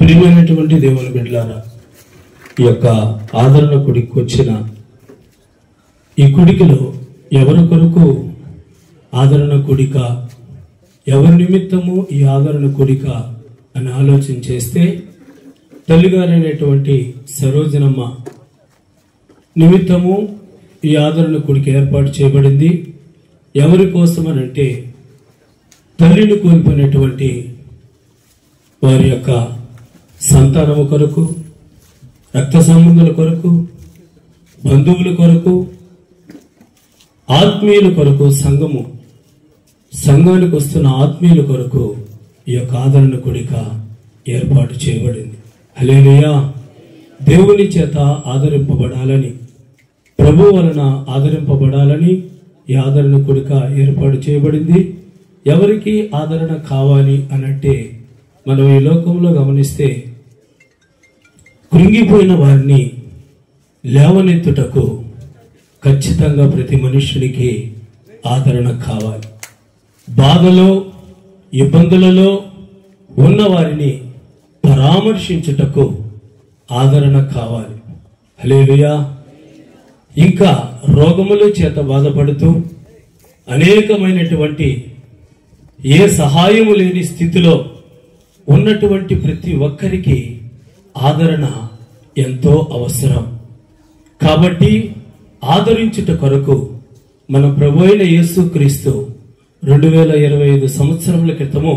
ప్రియమైనటువంటి దేవుని బిడ్డలారా, ఈ యొక్క ఆదరణ కుడికి వచ్చిన ఈ కుడికిలో ఎవరి కొరకు ఆదరణ కుడిక, ఎవరి నిమిత్తము ఈ ఆదరణ కుడిక అని ఆలోచన చేస్తే తల్లిగారైనటువంటి సరోజనమ్మ నిమిత్తము ఈ ఆదరణ కుడికి ఏర్పాటు చేయబడింది. ఎవరి కోసమనంటే తల్లిని కోల్పోయినటువంటి వారి యొక్క సంతానము కొరకు, రక్త సంబంధుల కొరకు, బంధువుల కొరకు, ఆత్మీయుల కొరకు, సంఘానికి వస్తున్న ఆత్మీయుల కొరకు ఈ యొక్క ఆదరణ కుడిక ఏర్పాటు చేయబడింది. హల్లెలూయా. దేవుని చేత ఆదరింపబడాలని, ప్రభు వలన ఆదరింపబడాలని ఈ ఆదరణ కుడిక ఏర్పాటు చేయబడింది. ఎవరికి ఆదరణ కావాలి అనంటే, మనం ఈ లోకంలో గమనిస్తే కృంగిపోయిన వారిని లేవనెత్తుటకు ఖచ్చితంగా ప్రతి మనుష్యునికి ఆదరణ కావాలి. బాధలో, ఇబ్బందులలో ఉన్న వారిని పరామర్శించుటకు ఆదరణ కావాలి. హల్లెలూయా. ఇంకా రోగముల చేత బాధపడుతూ అనేకమైనటువంటి ఏ సహాయము లేని స్థితిలో ఉన్నటువంటి ప్రతి ఒక్కరికి ఆదరణ ఎంతో అవసరం. కాబట్టి ఆదరించుట కొరకు మన ప్రభు అయిన యేసుక్రీస్తు 2025 సంవత్సరముల క్రితము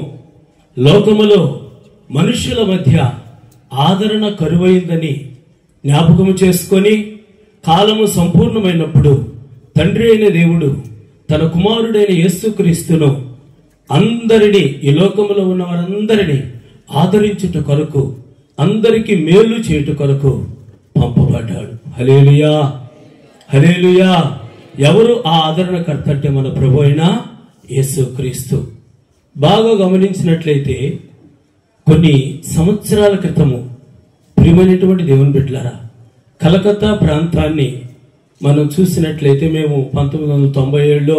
లోకములో మనుష్యుల మధ్య ఆదరణ కరువైందని జ్ఞాపకము చేసుకొని, కాలము సంపూర్ణమైనప్పుడు తండ్రి అయిన దేవుడు తన కుమారుడైన యేసుక్రీస్తును అందరినీ, ఈ లోకములో ఉన్న వారందరినీ ఆదరించుట కొరకు, అందరికీ మేలు చేయుట కొరకు పంపబడ్డాడు. హల్లెలూయా, హల్లెలూయా. ఎవరు ఆ ఆదరణకర్త అంటే మన ప్రభు అయిన యేసుక్రీస్తు. బాగా గమనించినట్లయితే కొన్ని సంవత్సరాల క్రితము, ప్రియమైనటువంటి దేవుని బిడ్డలారా, కలకత్తా ప్రాంతాన్ని మనం చూసినట్లయితే, మేము 1997లో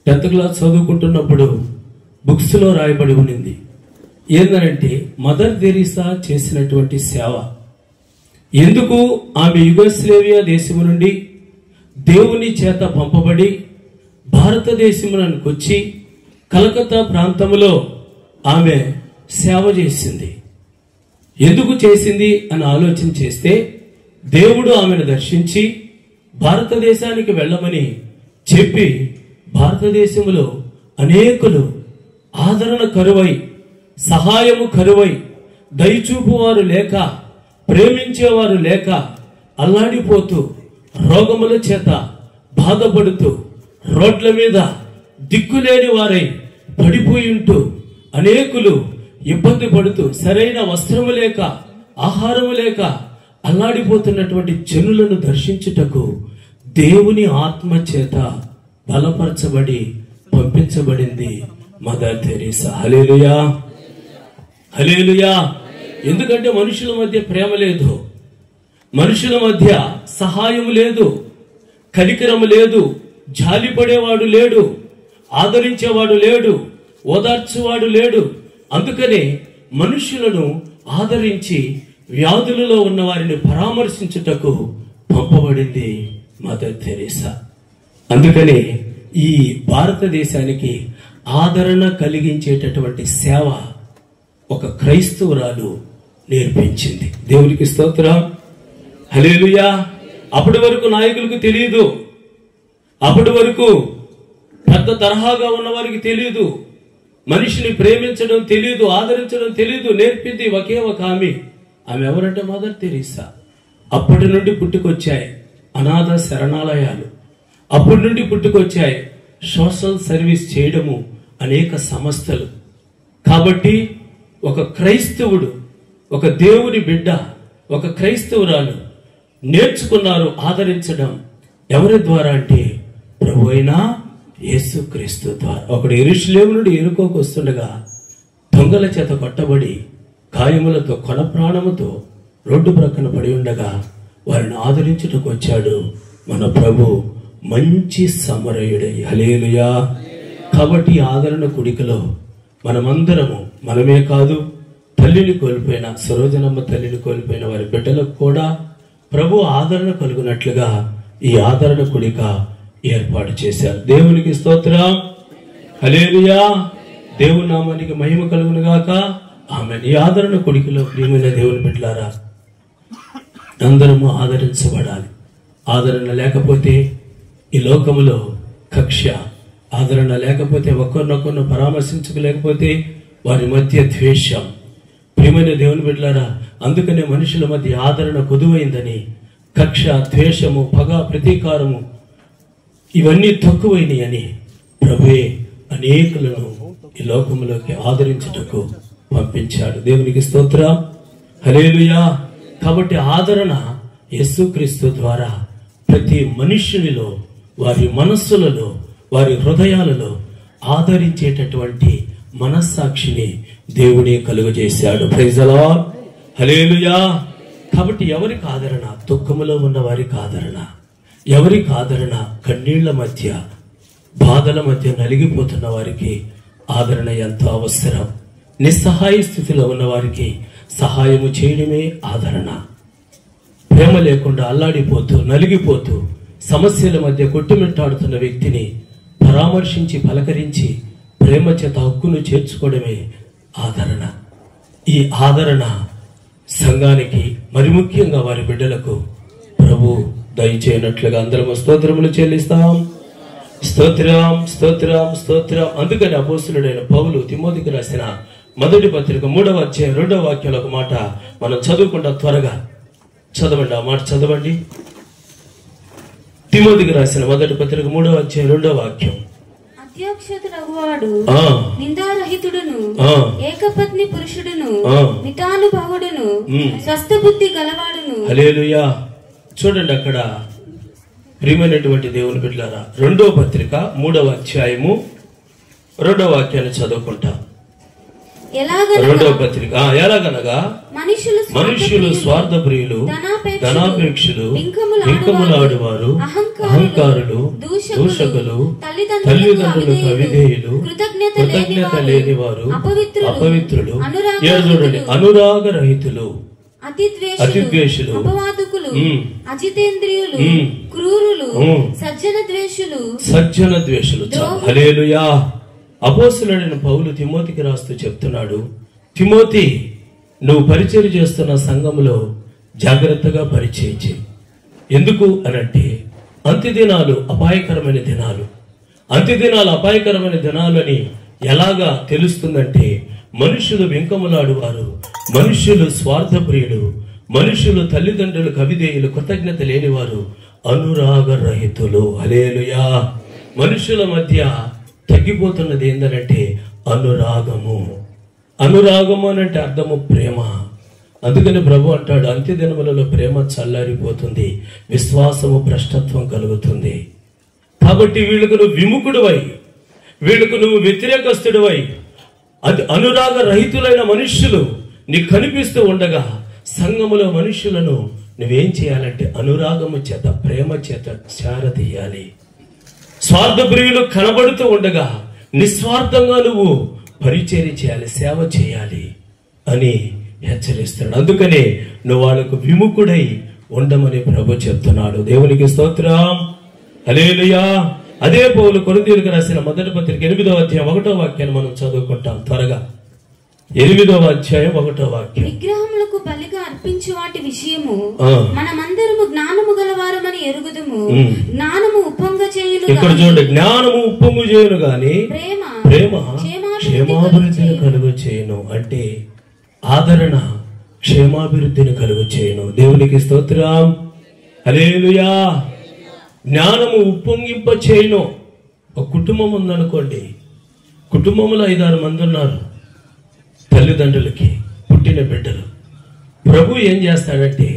10th క్లాస్ చదువుకుంటున్నప్పుడు బుక్స్ లో రాయబడి ఉన్నింది. ఏంటంటే మదర్ తెరీసా చేసినటువంటి సేవ. ఎందుకు ఆమె యుగోస్లేవియా దేశము నుండి దేవుని చేత పంపబడి భారతదేశమునకు వచ్చి కలకత్తా ప్రాంతంలో ఆమె సేవ చేసింది. ఎందుకు చేసింది అని ఆలోచన చేస్తే, దేవుడు ఆమెను దర్శించి భారతదేశానికి వెళ్ళమని చెప్పి, భారతదేశంలో అనేకులు ఆదరణ కరువై, సహాయము కరువై, దయచూపువారు లేక, ప్రేమించేవారు లేక అల్లాడిపోతూ, రోగముల చేత బాధపడుతూ, రోడ్ల మీద దిక్కులేని వారై పడిపోయి ఉంటూ, అనేకులు ఇబ్బంది పడుతూ, సరైన వస్త్రము లేక, ఆహారము లేక అల్లాడిపోతున్నటువంటి జనులను దర్శించుటకు దేవుని ఆత్మ చేత బలపరచబడి పంపించబడింది మదర్ తెరీసా. హల్లెలూయా, హల్లెలూయా. ఎందుకంటే మనుషుల మధ్య ప్రేమ లేదు, మనుషుల మధ్య సహాయం లేదు, కనికరము లేదు, జాలిపడేవాడు లేడు, ఆదరించేవాడు లేడు, ఓదార్చేవాడు లేడు. అందుకనే మనుషులను ఆదరించి వ్యాధులలో ఉన్న వారిని పరామర్శించుటకు పంపబడింది మదర్ తెరీసా. అందుకనే ఈ భారతదేశానికి ఆదరణ కలిగించేటటువంటి సేవ ఒక క్రైస్తవురాలు నేర్పించింది. దేవునికి స్తోత్రం, హల్లెలూయా. అప్పటి వరకు నాయకులకు తెలియదు, అప్పటి వరకు పెద్ద తరహాగా ఉన్న వారికి తెలియదు, మనిషిని ప్రేమించడం తెలియదు, ఆదరించడం తెలియదు. నేర్పింది ఒకే ఒక ఆమె. ఆమె ఎవరంటే మదర్ తెరీసా. అప్పటి నుండి పుట్టుకొచ్చాయి అనాథ శరణాలయాలు, అప్పటి నుండి పుట్టుకొచ్చాయి సోషల్ సర్వీస్ చేయడము అనేక సంస్థలు. కాబట్టి ఒక క్రైస్తవుడు, ఒక దేవుని బిడ్డ, ఒక క్రైస్తవురాలు నేర్చుకున్నారు ఆదరించడం. ఎవరి ద్వారా అంటే ప్రభు అయిన యేసుక్రీస్తు ద్వారా. ఒకడు యెరూషలేము నుండి యెరికోకు వస్తుండగా దొంగల చేత కొట్టబడి గాయములతో, కొన ప్రాణముతో రోడ్డు ప్రక్కన పడి ఉండగా వారిని ఆదరించుటకు వచ్చాడు మన ప్రభు, మంచి సమరయుడై. తల్లిని కోల్పోయిన సరోజనమ్మ తల్లిని కోల్పోయిన వారి బిడ్డలకు కూడా ప్రభు ఆదరణ కలుగునట్లుగా ఈ ఆదరణ కూడిక ఏర్పాటు చేశారు. దేవునికి స్తోత్రం. హల్లెలూయా. దేవుని నామానికి మహిమ కలుగును గాక. ఆమేన్. ఈ ఆదరణ కూడికలో ప్రియమైన దేవుని బిడ్డలారా, అందరము ఆదరించబడాలి. ఆదరణ లేకపోతే ఈ లోకములో కక్ష, ఆదరణ లేకపోతే ఒకరినొకరిని పరామర్శించలేకపోతే వారి మధ్య ద్వేషం. ప్రియమైన దేవుని బిడ్డలారా, అందుకనే మనుషుల మధ్య ఆదరణ కొదువైందని కక్ష, ద్వేషము, పగ, ప్రతీకారము ఇవన్నీ తక్కువైనవి అని ప్రభువే అనేకులను ఈ లోకములోకి ఆదరించుటకు పంపించాడు. దేవునికి స్తోత్రం. హల్లెలూయా. కాబట్టి ఆదరణ యేసుక్రీస్తు ద్వారా ప్రతి మనుష్యునిలో, వారి మనస్సులలో, వారి హృదయాలలో ఆదరించేటటువంటి మనస్సాక్షిని దేవుడే కలుగజేశాడు. Praise the Lord. హల్లెలూయా. కాబట్టి ఎవరికి ఆదరణ? దుఃఖములో ఉన్న వారికి ఆదరణ. ఎవరికి ఆదరణ? కన్నీళ్ల మధ్య, బాధల మధ్య నలిగిపోతున్న వారికి ఆదరణ ఎంతో అవసరం. నిస్సహాయ స్థితిలో ఉన్న వారికి సహాయము చేయడమే ఆదరణ. ప్రేమ లేకుండా అల్లాడిపోతూ, నలిగిపోతూ, సమస్యల మధ్య కొట్టుమిట్టాడుతున్న వ్యక్తిని పరామర్శించి, పలకరించి, ప్రేమ చేత హక్కును చేర్చుకోవడమే ఆదరణ. ఈ ఆదరణ సంఘానికి, మరి ముఖ్యంగా వారి బిడ్డలకు ప్రభు దయచేయనట్లుగా అందరం స్తోత్రములు చెల్లిస్తాం. స్తోత్రం, స్తోత్రం, స్తోత్రం. అందుకని అపోస్తలుడైన పౌలు తిమోతికి రాసిన మొదటి పత్రిక 3వ అధ్యాయం 2వ వాక్యంలో ఒక మాట మనం చదువుకుంటాం. త్వరగా చదవండి, ఆ మాట చదవండి. తిమోతికి రాసిన మొదటి పత్రిక 3వ అధ్యాయం 2వ వాక్యం. అత్యాక్షతుడగువాడు, నిందారహితుడును, ఏకపత్ని పురుషుడును, మితానుభావుడును, స్వస్థ బుద్ధి గలవాడును. హల్లెలూయా. చూడండి, అక్కడ ప్రియమైనటువంటి దేవుని బిడ్డలారా, 2వ పత్రిక 3వ అధ్యాయము 2వ వాక్యాన్ని చదువుకుంటాం. 2వ పత్రిక ఎలాగనగా మనుష్యులు స్వార్థప్రియులు, ధనాపేక్షులు, బింకములాడువారు, అహంకారులు, దూషకులు, తల్లిదండ్రులకు అవిధేయులు, కృతజ్ఞత లేనివారు, అపవిత్రులు, చూడండి, అనురాగరహితులు, అతిద్వేషులు, అపవాదుకులు, అజితేంద్రియులు, క్రూరులు, సజ్జన ద్వేషులు. హల్లెలూయా. అపోస్తలుడైన పౌలు తిమోతికి రాస్తూ చెప్తున్నాడు, తిమోతి, నువ్వు పరిచయం చేస్తున్న సంఘములో జాగ్రత్తగా పరిచయం చేయి. ఎందుకు అనంటే అంత్యదినాలు అపాయకరమైన దినాలు. అంత్యదినాలు అపాయకరమైన దినాలు అని ఎలాగా తెలుస్తుందంటే, మనుషులు వెంకములాడువారు, మనుష్యులు స్వార్థప్రియులు, మనుషులు తల్లిదండ్రులకు అవిధేయులు, కృతజ్ఞత లేనివారు, అనురాగరహితులు. హల్లెలూయా. మనుషుల మధ్య తగ్గిపోతున్నది ఏంటంటే అనురాగము. అనురాగము అనంటే అర్థము ప్రేమ. అందుకని ప్రభు అంటాడు, అంత్యదినములలో ప్రేమ చల్లారిపోతుంది, విశ్వాసము భ్రష్టత్వం కలుగుతుంది. కాబట్టి వీళ్ళకు నువ్వు విముఖుడువై, వీళ్ళకు నువ్వు వ్యతిరేకస్తుడివై, అది అనురాగ రహితులైన మనుష్యులు నీకు కనిపిస్తూ ఉండగా సంఘములో మనుష్యులను నువ్వేం చేయాలంటే అనురాగము చేత, ప్రేమ చేత చేరదీయాలి. స్వార్థప్రియులు కనబడుతూ ఉండగా నిస్వార్థంగా నువ్వు పరిచర్య చేయాలి, సేవ చేయాలి అని హెచ్చరిస్తున్నాడు. అందుకనే నువ్వు వాళ్ళకు విముఖుడై ఉండమని ప్రభు చెప్తున్నాడు. దేవునికి స్తోత్రం. హల్లెలూయా. అదే పౌలు కొరింథీయులకు రాసిన మొదటి పత్రిక 8వ అధ్యాయం 1వ వాక్యాన్ని మనం చదువుకుంటాం త్వరగా. 8వ అధ్యాయం 1వ వాక్యం. విగ్రహములకు బలిగా అర్పించు వాటి విషయము మనమందరము జ్ఞానము గలవారమని ఎరుగుదుము. జ్ఞానము ఉప్పొంగ చేయును. ఇక్కడ చూడండి, జ్ఞానము ఉప్పొంగు చేయును గాని ప్రేమ క్షేమాభివృద్ధిని కలుగు చేయును. అంటే ఆదరణ క్షేమాభివృద్ధిని కలుగు చేయును. దేవునికి స్తోత్రం. హల్లెలూయా. జ్ఞానము ఉప్పొంగింప చేయను. ఒక కుటుంబం ఉందనుకోండి, కుటుంబంలో 5-6 మంది ఉన్నారు, తల్లిదండ్రులకి పుట్టిన బిడ్డలు. ప్రభు ఏం చేస్తాడంటే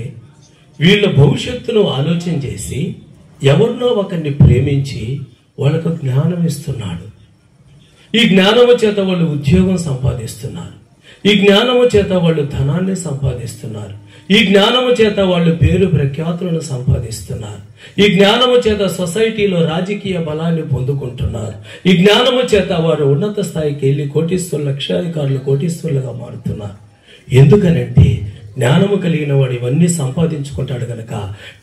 వీళ్ళ భవిష్యత్తును ఆలోచన చేసి ఎవరినో ఒకరిని ప్రేమించి వాళ్ళకు జ్ఞానం ఇస్తున్నాడు. ఈ జ్ఞానము చేత వాళ్ళు ఉద్యోగం సంపాదిస్తున్నారు. ఈ జ్ఞానము చేత వాళ్ళు ధనాన్ని సంపాదిస్తున్నారు. ఈ జ్ఞానము చేత వాళ్ళు పేరు ప్రఖ్యాతులను సంపాదిస్తున్నారు. ఈ జ్ఞానము చేత సొసైటీలో రాజకీయ బలాన్ని పొందుకుంటున్నారు. ఈ జ్ఞానము చేత వారు ఉన్నత స్థాయికి వెళ్ళి కోటీశ్వరులు, లక్షాధికారులు కోటీశ్వరులుగా మారుతున్నారు. ఎందుకనంటే జ్ఞానము కలిగిన వాడు ఇవన్నీ సంపాదించుకుంటాడు గనక,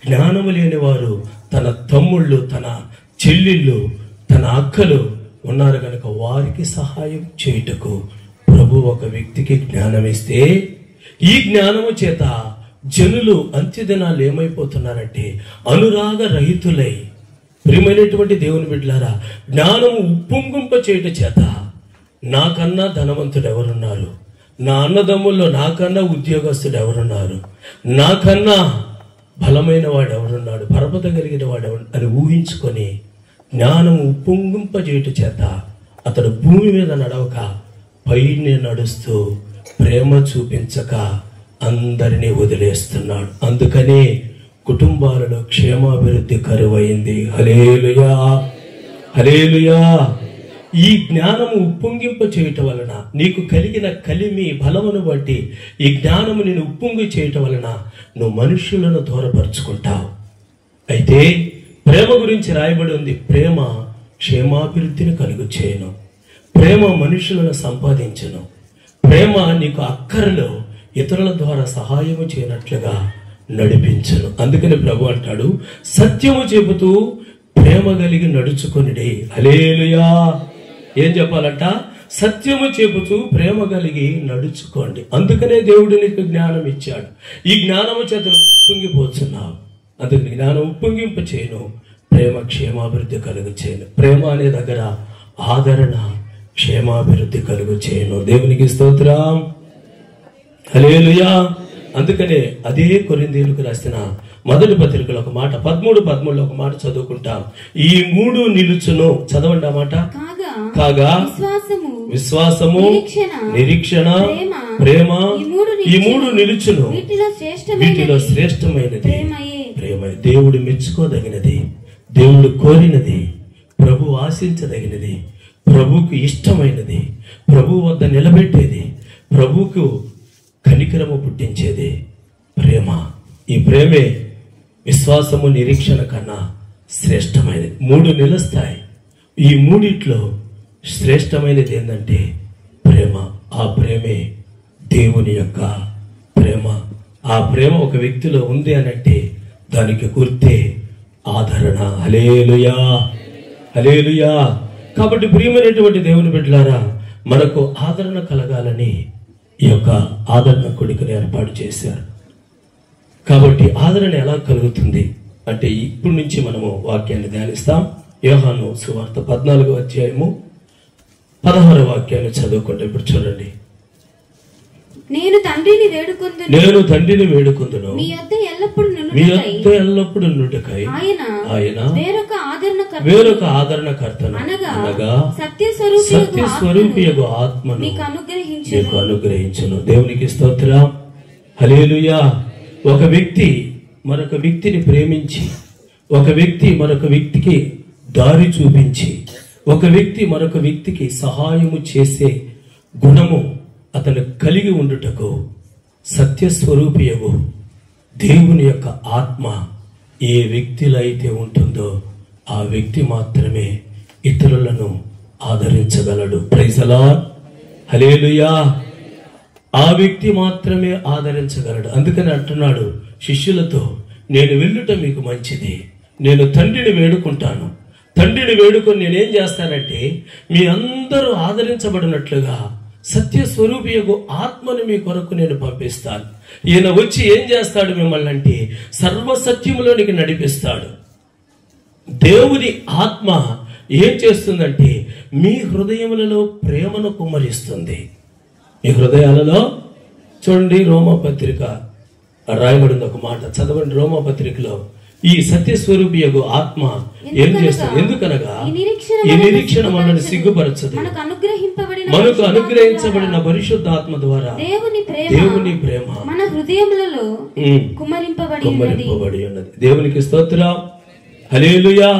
జ్ఞానము లేని వారు తన తమ్ముళ్ళు, తన చెల్లిళ్ళు, తన అక్కలు ఉన్నారు గనక వారికి సహాయం చేయుటకు ప్రభు ఒక వ్యక్తికి జ్ఞానం ఇస్తే, ఈ జ్ఞానము చేత జనులు అంత్యదినాలు ఏమైపోతున్నారంటే అనురాగ రహితులై, ప్రియమైనటువంటి దేవుని బిడ్డలారా, జ్ఞానము ఉప్పొంగింప చేయుట చేత నాకన్నా ధనవంతుడు ఎవరున్నారు, నా అన్నదమ్ముల్లో నాకన్నా ఉద్యోగస్తుడు ఎవరున్నారు, నాకన్నా బలమైన వాడు ఎవరున్నాడు, పరపత కలిగిన వాడు ఎవరు అని ఊహించుకొని జ్ఞానము ఉప్పొంగింపజేయుట చేత అతడు భూమి మీద నడవక పైనే నడుస్తూ ప్రేమ చూపించక అందరినీ వదిలేస్తున్నాడు. అందుకని కుటుంబాలలో క్షేమాభివృద్ధి కరువైంది. హల్లెలూయా, హల్లెలూయా. ఈ జ్ఞానము ఉప్పొంగింప చేయటం వలన నీకు కలిగిన కలిమి బలమును బట్టి ఈ జ్ఞానము నేను ఉప్పొంగి చేయటం వలన నువ్వు మనుషులను దూరపరుచుకుంటావు. అయితే ప్రేమ గురించి రాయబడి ఉంది, ప్రేమ క్షేమాభివృద్ధిని కలుగు చేయను, ప్రేమ మనుషులను సంపాదించను, ప్రేమ నీకు అక్కరలో ఇతరుల ద్వారా సహాయము చేయనట్లుగా నడిపించను. అందుకని ప్రభు అంటాడు, సత్యము చెబుతూ ప్రేమ కలిగి నడుచుకొనిడి. హల్లెలూయా. ఏం చెప్పాలంట? సత్యము చెబుతూ ప్రేమ కలిగి నడుచుకోండి. అందుకనే దేవుడు నీకు జ్ఞానం ఇచ్చాడు. ఈ జ్ఞానము చేత నువ్వు ఉప్పొంగిపోతున్నావు. అందుకని జ్ఞానం ఉప్పొంగింప చేయను, ప్రేమ క్షేమాభివృద్ధి కలుగు చేయను. ప్రేమ అనే దగ్గర ఆదరణ క్షేమాభివృద్ధి కలుగు చేయను. దేవునికి స్తోత్రం. హల్లెలూయా. అందుకనే అదే కొరింథీయులకు రాసిన మొదటి పత్రికలో ఒక మాట 13:13 ఒక మాట చదువుకుంటాం. ఈ మూడు నిలుచును. చదవండి ఆ మాట. కాగా విశ్వాసము, నిరీక్షణ, ప్రేమ, ఈ మూడు నిలుచును. వీటిలో శ్రేష్టమైనది ప్రేమ. దేవుడు మెచ్చుకోదగినది, దేవుడు కోరినది, ప్రభు ఆశించదగినది, ప్రభుకు ఇష్టమైనది, ప్రభు వద్ద నిలబెట్టేది, ప్రభుకు కనికరము పుట్టించేది ప్రేమ. ఈ ప్రేమే విశ్వాసము, నిరీక్షణ కన్నా శ్రేష్టమైనది. మూడు నిలుస్తాయి. ఈ మూడిట్లో శ్రేష్టమైనది ఏంటంటే ప్రేమ. ఆ ప్రేమే దేవుని యొక్క ప్రేమ. ఆ ప్రేమ ఒక వ్యక్తిలో ఉంది అనంటే దానికి గుర్తే ఆదరణ. హల్లెలూయా, హల్లెలూయా. కాబట్టి ప్రియమైనటువంటి దేవుని బిడ్డలారా, మనకు ఆదరణ కలగాలని ఈ యొక్క ఆదరణ కొడుకుని ఏర్పాటు చేశారు. కాబట్టి ఆదరణ ఎలా కలుగుతుంది అంటే ఇప్పటి నుంచి మనము వాక్యాన్ని ధ్యానిస్తాం. యోహాను సువార్త 14వ అధ్యాయము 16వ వాక్యాన్ని చదువుకుంటే ఇప్పుడు చూడండి. నేను తండ్రిని వేడుకొందును, మీ యొద్ద ఎల్లప్పుడు నుండుటకై ఆయన వేరొక ఆదరణకర్తను అనగా సత్యస్వరూపియగు ఆత్మను మీకు అనుగ్రహించును. దేవునికి స్తోత్రం. హల్లెలూయా. ఒక వ్యక్తి మరొక వ్యక్తిని ప్రేమించి, ఒక వ్యక్తి మరొక వ్యక్తికి దారి చూపించి, ఒక వ్యక్తి మరొక వ్యక్తికి సహాయము చేసే గుణము అతను కలిగి ఉండుటకు సత్యస్వరూపియగు దేవుని యొక్క ఆత్మ ఏ వ్యక్తిలో అయితే ఉంటుందో ఆ వ్యక్తి మాత్రమే ఇతరులను ఆదరించగలడు. Praise the Lord. హల్లెలూయా. ఆ వ్యక్తి మాత్రమే ఆదరించగలడు. అందుకని అంటున్నాడు శిష్యులతో, నేను వెళ్ళుట మీకు మంచిది, నేను తండ్రిని వేడుకుంటాను. తండ్రిని వేడుకొని నేనేం చేస్తానంటే మీ అందరూ ఆదరించబడినట్లుగా సత్యస్వరూపియగు ఆత్మను మీ కొరకు నేను పంపిస్తాను. ఈయన వచ్చి ఏం చేస్తాడు మిమ్మల్ని అంటే సర్వసత్యములోనికి నడిపిస్తాడు. దేవుని ఆత్మ ఏం చేస్తుందంటే మీ హృదయములలో ప్రేమను కుమ్మరిస్తుంది. మీ హృదయాలలో చూడండి, రోమాపత్రిక రాయబడింది ఒక మాట, చదవండి. రోమాపత్రికలో ఈ సత్యస్వరూపియగు ఆత్మ ఏం చేస్తుంది? ఎందుకనగా ఈ నిరీక్షణ మనల్ని సిగ్గుపరచదు, మనకు అనుగ్రహించబడిన పరిశుద్ధాత్మ ద్వారా దేవుని ప్రేమ మన హృదయములలో కుమ్మరింపబడి ఉన్నది. దేవునికి స్తోత్రం. హల్లెలూయా.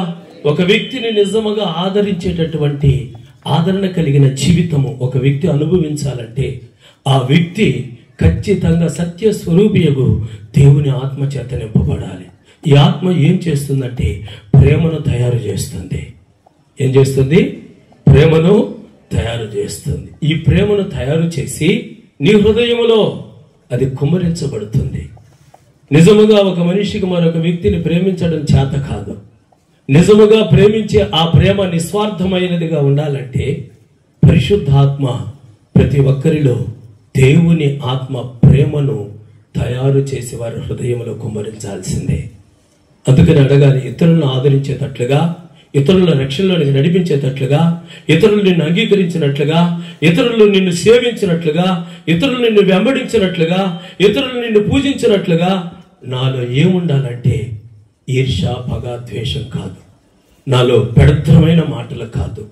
ఒక వ్యక్తిని నిజముగా ఆదరించేటటువంటి ఆదరణ కలిగిన జీవితము ఒక వ్యక్తి అనుభవించాలంటే ఆ వ్యక్తి ఖచ్చితంగా సత్యస్వరూపియగు దేవుని ఆత్మ చేత నింపబడాలి. ఈ ఆత్మ ఏం చేస్తుందంటే ప్రేమను తయారు చేస్తుంది. ఏం చేస్తుంది? ప్రేమను తయారు చేస్తుంది. ఈ ప్రేమను తయారు చేసి నీ హృదయములో అది కుమ్మరించబడుతుంది. నిజముగా ఒక మనిషికి మరొక వ్యక్తిని ప్రేమించడం చేత కాదు. నిజముగా ప్రేమించే ఆ ప్రేమ నిస్వార్థమైనదిగా ఉండాలంటే పరిశుద్ధాత్మ ప్రతి ఒక్కరిలో దేవుని ఆత్మ ప్రేమను తయారు చేసి వారి హృదయంలో కుమ్మరించాల్సిందే. అందుకని అడగాలి, ఇతరులను ఆదరించేటట్లుగా, ఇతరుల రక్షణలోనికి నడిపించేటట్లుగా, ఇతరులు నిన్ను అంగీకరించినట్లుగా, ఇతరులు నిన్ను సేవించినట్లుగా, ఇతరులు నిన్ను వెంబడించినట్లుగా, ఇతరులు నిన్ను పూజించినట్లుగా నాలో ఏముండాలంటే ఈర్ష, పగ, ద్వేషం కాదు. నాలో పెడద్రమైన మాటలు కాదు.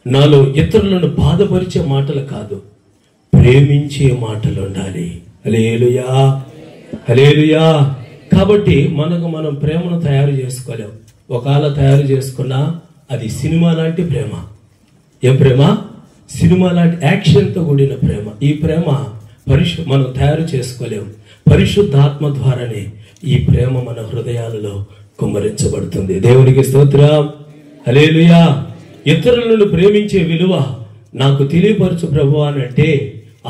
నాలో ఇతరులను బాధపరిచే మాటలు కాదు. ప్రేమించే మాటలు ఉండాలి. హల్లెలూయా, హల్లెలూయా. కాబట్టి మనం ప్రేమను తయారు చేసుకోలేం. ఒకవేళ తయారు చేసుకున్నా అది సినిమా లాంటి ప్రేమ. ఏం ప్రేమ? సినిమా లాంటి యాక్షన్తో కూడిన ప్రేమ. ఈ ప్రేమ మనం తయారు చేసుకోలేం. పరిశుద్ధాత్మ ద్వారానే ఈ ప్రేమ మన హృదయాలలో కుమ్మరించబడుతుంది. దేవునికి స్తోత్రం, హల్లెలూయా. ఇతరులను ప్రేమించే విలువ నాకు తెలియపరచు ప్రభువా అని అంటే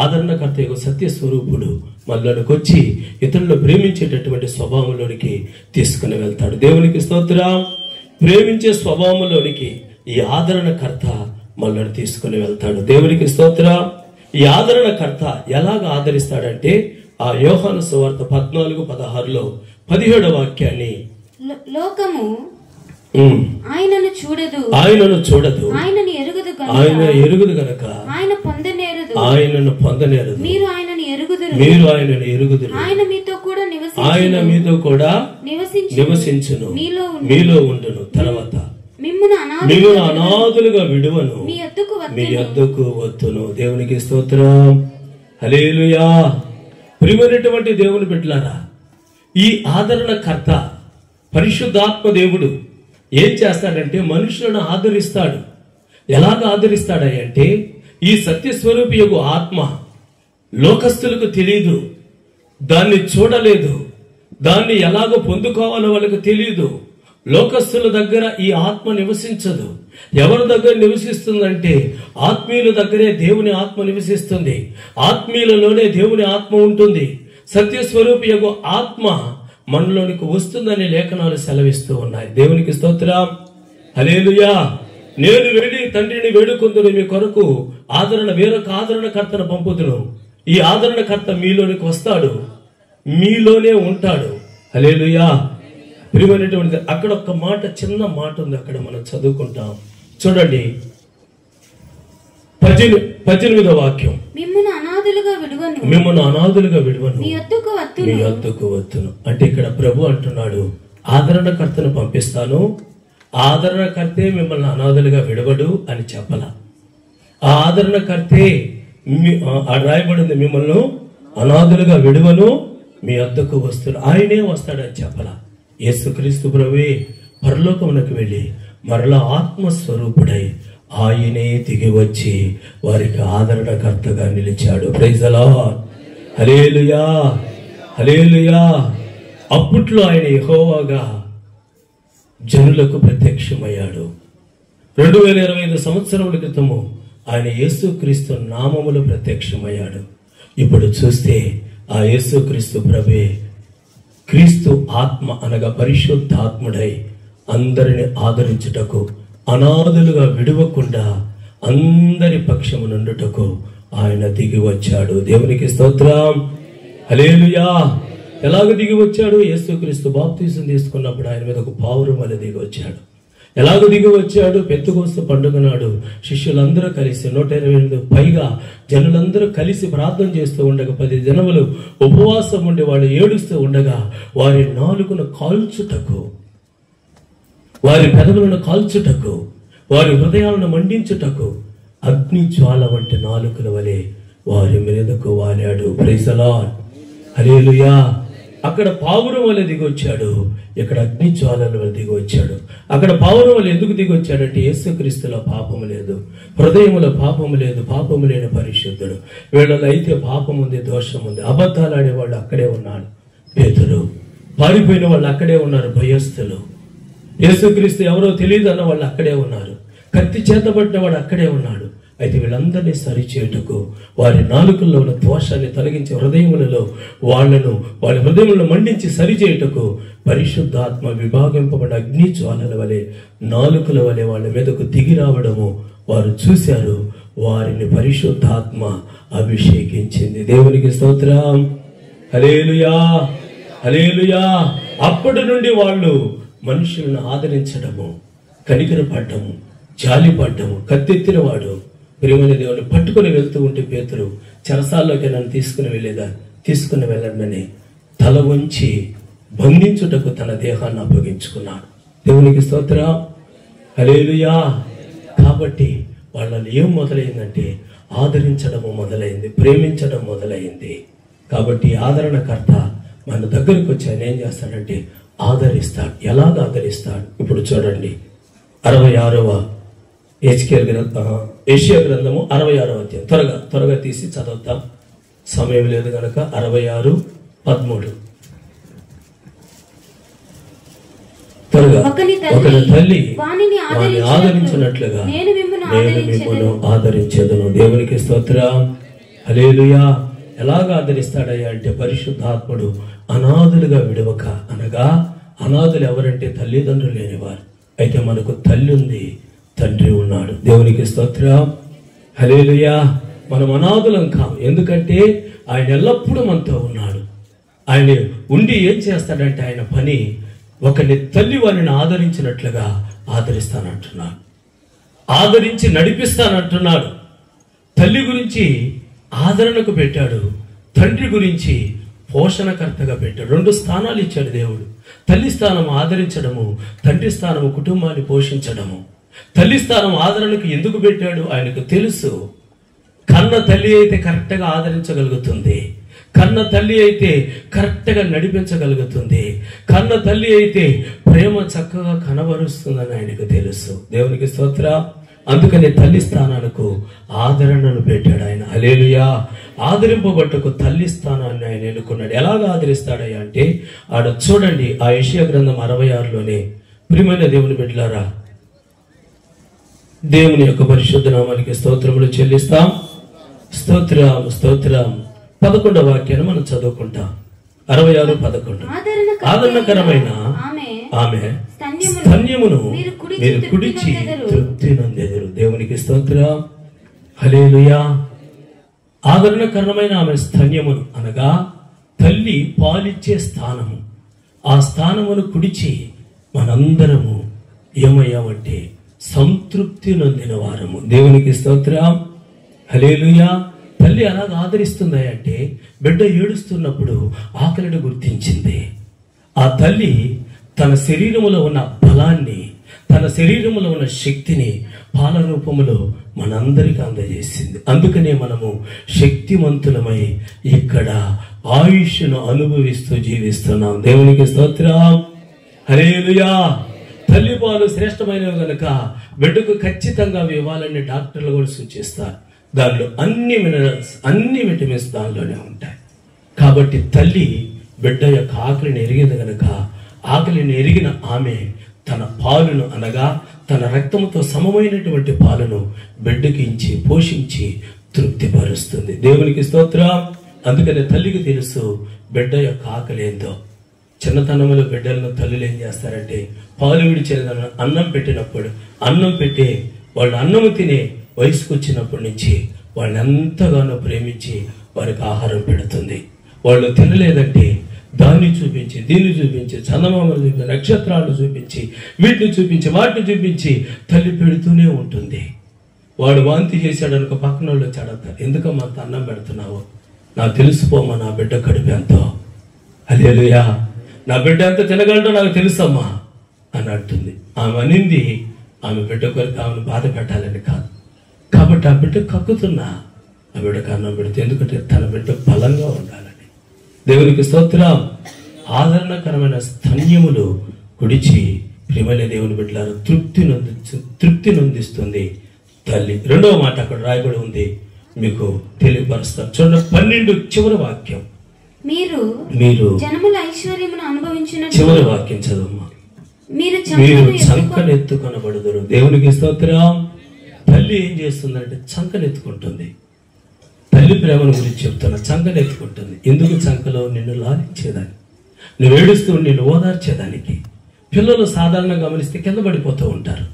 ఆదరణకర్త యొక్క సత్య స్వరూపుడు మనలోనికి వచ్చి ఇతరులను ప్రేమించేటటువంటి స్వభావంలోనికి తీసుకుని వెళ్తాడు. దేవునికి స్తోత్రం. ప్రేమించే స్వభావంలోనికి ఈ ఆదరణకర్త మనల్ని తీసుకుని వెళ్తాడు. దేవునికి స్తోత్రం. ఈ ఆదరణకర్త ఎలాగ ఆదరిస్తాడంటే ఆ యోహాను సువార్త 14:16లో 17వ వాక్యాన్ని, లోకము ఆయనను చూడదు, ఆయనను ఎరుగుదు గనక ఆయనను పొందనేరదు. మీరు ఆయనను ఎరుగుదురు, ఆయన మీతో కూడా నివసించును, మీలో ఉండును. తర్వాత మిమ్మును అనాథులుగా విడువను, మీ యొద్దకు వత్తును. దేవునికి స్తోత్రం, హల్లెలూయా. ప్రియమైనటువంటి దేవుని బిడ్డలారా, ఈ ఆదరణకర్త పరిశుద్ధాత్మ దేవుడు ఏం చేస్తాడంటే మనుషులను ఆదరిస్తాడు. ఎలాగ ఆదరిస్తాడంటే ఈ సత్యస్వరూపి యొక్క ఆత్మ లోకస్తులకు తెలియదు, దాన్ని చూడలేదు, దాన్ని ఎలాగో పొందుకోవాలో వాళ్ళకు తెలియదు. లోకస్తుల దగ్గర ఈ ఆత్మ నివసించదు. ఎవరి దగ్గర నివసిస్తుందంటే ఆత్మీయుల దగ్గరే దేవుని ఆత్మ నివసిస్తుంది. ఆత్మీయులలోనే దేవుని ఆత్మ ఉంటుంది. సత్యస్వరూపి యొక్క ఆత్మ మనలోనికి వస్తుందని లేఖనాలు సెలవిస్తూ ఉన్నాయి. దేవునికి స్తోత్రం, హల్లెలూయా. నేను వెళ్ళి తండ్రిని వేడుకొందును, మీ కొరకు వేరొక ఆదరణకర్తను పంపుదును. ఈ ఆదరణకర్త మీలోనికి వస్తాడు, మీలోనే ఉంటాడు. హల్లెలూయా. ప్రియమైనటువంటి అక్కడ ఒక మాట, చిన్న మాట ఉంది, అక్కడ మనం చదువుకుంటాం. చూడండి 18వ వాక్యం, మిమ్మును అనాథులుగా విడువను, మీ యొద్దకు వత్తును. అంటే ఇక్కడ ప్రభు అంటున్నాడు, ఆదరణకర్తను పంపిస్తాను, ఆదరణకర్తే మిమ్మల్ని అనాథులుగా విడవడు అని చెప్పల. ఆ ఆదరణకర్తే రాయబడింది, మిమ్మల్ని అనాథులుగా విడువను, మీ యొద్దకు వస్తుడు. ఆయనే వస్తాడని చెప్పల. యేసుక్రీస్తు ప్రభువే పరలోకమునకు వెళ్ళి మరలా ఆత్మస్వరూపుడై ఆయనే దిగి వచ్చి వారికి ఆదరణకర్తగా నిలిచాడు. ప్రైజ్ ది లార్డ్, హల్లెలూయా, హల్లెలూయా. అప్పట్లో ఆయన యెహోవాగా జనులకు ప్రత్యక్షమయ్యాడు. 2025 సంవత్సరముల క్రితము ఆయన యేసుక్రీస్తు నామములో ప్రత్యక్షమయ్యాడు. ఇప్పుడు చూస్తే ఆ యేసుక్రీస్తు ప్రభువే క్రీస్తు ఆత్మ అనగా పరిశుద్ధాత్ముడై అందరిని ఆదరించుటకు, అనాథులుగా విడవకుండా అందరి పక్షము నుండుటకు ఆయన దిగి వచ్చాడు. దేవునికి స్తోత్రం, హల్లెలూయా. ఎలాగ దిగి వచ్చాడు? యేసుక్రీస్తు బాప్తీసం తీసుకున్నప్పుడు ఆయన మీద ఒక పావురం వలె దిగి వచ్చాడు. ఎలాగ దిగి వచ్చాడు? పెంతెకొస్తు పండుగ నాడు శిష్యులందరూ కలిసి 128 పైగా జనులందరూ కలిసి ప్రార్థన చేస్తూ ఉండగా 10 దినములు ఉపవాసం ఉండి వాళ్ళు ఏడుస్తూ ఉండగా వారి నాలుకను కాల్చుటకు, వారి పెదవులను కాల్చుటకు, వారి హృదయాలను మండించుటకు అగ్ని జ్వాల వంటి నాలుకల వలె వారి మీదకు వాలాడు. ప్రైజ్ ది లార్డ్, హల్లెలూయా. అక్కడ పావురం వలె దిగి వచ్చాడు, ఇక్కడ అగ్ని జ్వాలల వలె దిగి వచ్చాడు. అక్కడ పావురం వలె ఎందుకు దిగి వచ్చాడంటే యేసుక్రీస్తులో పాపము లేదు, హృదయములో పాపము లేదు, పాపము లేని పరిశుద్ధుడు. వీళ్ళలో అయితే పాపం ఉంది, దోషం ఉంది. అబద్ధాలు ఆడేవాళ్ళు అక్కడే ఉన్నాడు పేతురు, పారిపోయిన వాళ్ళు అక్కడే ఉన్నారు భయస్థులు, యేసుక్రీస్తు ఎవరో తెలియదు అన్న వాళ్ళు అక్కడే ఉన్నారు, కత్తి చేతబడిన వాడు అక్కడే ఉన్నాడు. అయితే వీళ్ళందరినీ సరిచేయుటకు వారి నాలుకల్లో ఉన్న దోషాన్ని తొలగించి హృదయములలో వాళ్ళ హృదయములను మండించి సరిచేయుటకు పరిశుద్ధాత్మ విభాగింపబడిన అగ్ని జ్వాలల వలె నాలుకల వలె వాళ్ళ మీదకు దిగి రావడము వారు చూశారు. వారిని పరిశుద్ధాత్మ అభిషేకించింది. దేవునికి స్తోత్రం. హల్లెలూయా, హల్లెలూయా. అప్పటి నుండి వాళ్ళు మనుషులను ఆదరించడము, కనికరపడ్డము, జాలిపడ్డము. కత్తెత్తిన వాడు ప్రియమైన దేవుని పట్టుకుని వెళ్తూ ఉంటే పేతురు చెరసాల్లోకి నన్ను తీసుకుని వెళ్ళండి తల వంచి బంధించుటకు తన దేహాన్ని అప్పగించుకున్నాడు. దేవునికి స్తోత్రం. హల్లెలూయా. కాబట్టి వాళ్ళని ఏం మొదలైందంటే ఆదరించడము మొదలైంది, ప్రేమించడం మొదలైంది. కాబట్టి ఆదరణకర్త మన దగ్గరకు వచ్చి ఆయన ఏం చేస్తాడంటే ఆదరిస్తాడు. ఎలాగ ఆదరిస్తాడు? ఇప్పుడు చూడండి 66వ ఏషియా గ్రంథము 66వ అధ్యాయం. త్వరగా తీసి చదువుతాం, సమయం లేదు కనుక. 66:13. త్వరగా. ఒకరి తల్లి వాణ్ణి ఆదరించినట్లుగా నేను మిమ్మల్ని ఆదరించేదను. దేవునికి స్తోత్రం. హల్లెలూయా. ఎలాగ ఆదరిస్తాడయ్యా అంటే పరిశుద్ధాత్ముడు అనాథులుగా విడవక, అనగా అనాథులు ఎవరంటే తల్లిదండ్రులు లేనివారు. అయితే మనకు తల్లి ఉంది, తండ్రి ఉన్నాడు. దేవునికి స్తోత్రం. హల్లెలూయా. మనం అనాథులం కాం, ఎందుకంటే ఆయన ఎల్లప్పుడూ మనతో ఉన్నాడు. ఆయన ఉండి ఏం చేస్తాడంటే ఆయన పని ఒకరిని తల్లి వారిని ఆదరించినట్లుగా ఆదరిస్తానంటున్నాడు, ఆదరించి నడిపిస్తానంటున్నాడు. తల్లి గురించి ఆదరణకు పెట్టాడు, తండ్రి గురించి పోషణకర్తగా పెట్టాడు. 2 స్థానాలు ఇచ్చాడు దేవుడు. తల్లి స్థానం ఆదరించడము, తండ్రి స్థానము కుటుంబాన్ని పోషించడము. తల్లి స్థానం ఆదరణకు ఎందుకు పెట్టాడు ఆయనకు తెలుసు. కన్న తల్లి అయితే కరెక్ట్గా ఆదరించగలుగుతుంది, కన్న తల్లి అయితే కరెక్ట్గా నడిపించగలుగుతుంది, కన్న తల్లి అయితే ప్రేమ చక్కగా కనబరుస్తుందని ఆయనకు తెలుసు. దేవునికి స్తోత్రం. అందుకని తల్లి స్థానాలకు ఆదరణను పెట్టాడు ఆయన. హల్లెలూయా. ఆదరింపబట్టుకు తల్లి స్థానాన్ని ఆయన ఎన్నుకున్నాడు. ఎలాగ ఆదరిస్తాడయ్యా అంటే ఆడ చూడండి, ఆ యెషయా గ్రంథం 66లోనే. ప్రియమైన దేవుని బిడ్డలారా, దేవుని యొక్క పరిశుద్ధ నామానికి స్తోత్రములు చెల్లిస్తాం. స్తోత్రం, స్తోత్రం. 11వ వాక్యాన్ని మనం చదువుకుంటాం. 66:11. ఆదరణకరమైన ఆమె స్తన్యమును మీరు కుడిచి తృప్తి నొందెదరు. దేవునికి స్తోత్రం. హల్లెలూయా. ఆదరణకరమైన ఆమె స్తన్యమును అనగా తల్లి పాలిచ్చే స్థానము. ఆ స్థానమును కుడిచి మనందరము ఏమయ్యామంటే సంతృప్తి నొందిన వారము. దేవునికి స్తోత్రం. హల్లెలూయా. తల్లి అలాగ ఆదరిస్తుంది అంటే బిడ్డ ఏడుస్తున్నప్పుడు ఆకలిని గుర్తించింది. ఆ తల్లి తన శరీరములో ఉన్న బలాన్ని, తన శరీరములో ఉన్న శక్తిని పాల రూపములో మనందరికీ అందజేసింది. అందుకనే మనము శక్తివంతులమై ఇక్కడ ఆయుష్ను అనుభవిస్తూ జీవిస్తున్నాం. దేవునికి స్తోత్రం. హల్లెలూయా. తల్లి పాలు శ్రేష్టమైనవి కనుక బిడ్డకు ఖచ్చితంగా ఇవ్వాలని డాక్టర్లు కూడా సూచిస్తారు. దానిలో అన్ని మినరల్స్, అన్ని విటమిన్స్ దానిలోనే ఉంటాయి. కాబట్టి తల్లి బిడ్డ యొక్క ఆకలిని ఎరిగింది కనుక ఆకలిని ఎరిగిన ఆమె తన పాలును అనగా తన రక్తముతో సమమైనటువంటి పాలను బిడ్డకి ఇచ్చి పోషించి తృప్తిపరుస్తుంది. దేవునికి స్తోత్రం. అందుకని తల్లికి తెలుసు బిడ్డ యొక్క ఆకలి ఏందో. చిన్నతనంలో బిడ్డలను తల్లులు ఏం చేస్తారంటే పాలు విడిచే అన్నం పెట్టినప్పుడు, అన్నం పెట్టే వాళ్ళు అన్నము తినే వయసుకు వచ్చినప్పటి నుంచి వాళ్ళని ఎంతగానో ప్రేమించి వారికి ఆహారం పెడుతుంది. వాళ్ళు తినలేదంటే దాన్ని చూపించి, దీన్ని చూపించి, చందమామలు చూపించి, నక్షత్రాలు చూపించి, వీటిని చూపించి, వాటిని చూపించి తల్లి పెడుతూనే ఉంటుంది. వాడు వాంతి చేశాడు అనుకో, పక్కన వాళ్ళు వచ్చి అడగతారు, ఎందుకమ్మా అంత అన్నం పెడుతున్నావు? నాకు తెలుసుకోమ్మా నా బిడ్డ కడుపు ఎంతో. హల్లెలూయా. నా బిడ్డ ఎంత తినగలడో నాకు తెలుసమ్మా అని అంటుంది. ఆమె అనింది ఆమె బిడ్డ కొరకు ఆమెను బాధ పెట్టాలని కాదు. కాబట్టి ఆ బిడ్డ కక్కుతున్నా ఆ బిడ్డకు అన్నం పెడితే, ఎందుకంటే తన బిడ్డ బలంగా ఉండాలని. దేవునికి స్తోత్రం. ఆదరణకరమైన స్తన్యములు కుడిచి ప్రియమైన దేవుని బిడ్డలారా తృప్తి నొందిస్తుంది తల్లి. 2వ మాట అక్కడ రాయబడి ఉంది, మీకు తెలియపరుస్తారు. చూడండి 12 చివరి వాక్యం. మీరు జనముల ఐశ్వర్యమును అనుభవించిన చివరి వాక్యం చదువమ్మా. మీరు చంకనెత్తుకొనబడుదురు. దేవునికి స్తోత్రం. తల్లి తల్లి ఏం చేస్తుందంటే చంకనెత్తుకుంటుంది. తల్లి ప్రేమను గురించి చెప్తున్నా. చంకనెత్తుకుంటుంది. ఎందుకు? చంకలో నిన్ను లాలించేదాన్ని, నువ్వు ఏడుస్తూ నిన్ను ఓదార్చేదానికి. పిల్లలు సాధారణంగా గమనిస్తే కింద పడిపోతూ ఉంటారు.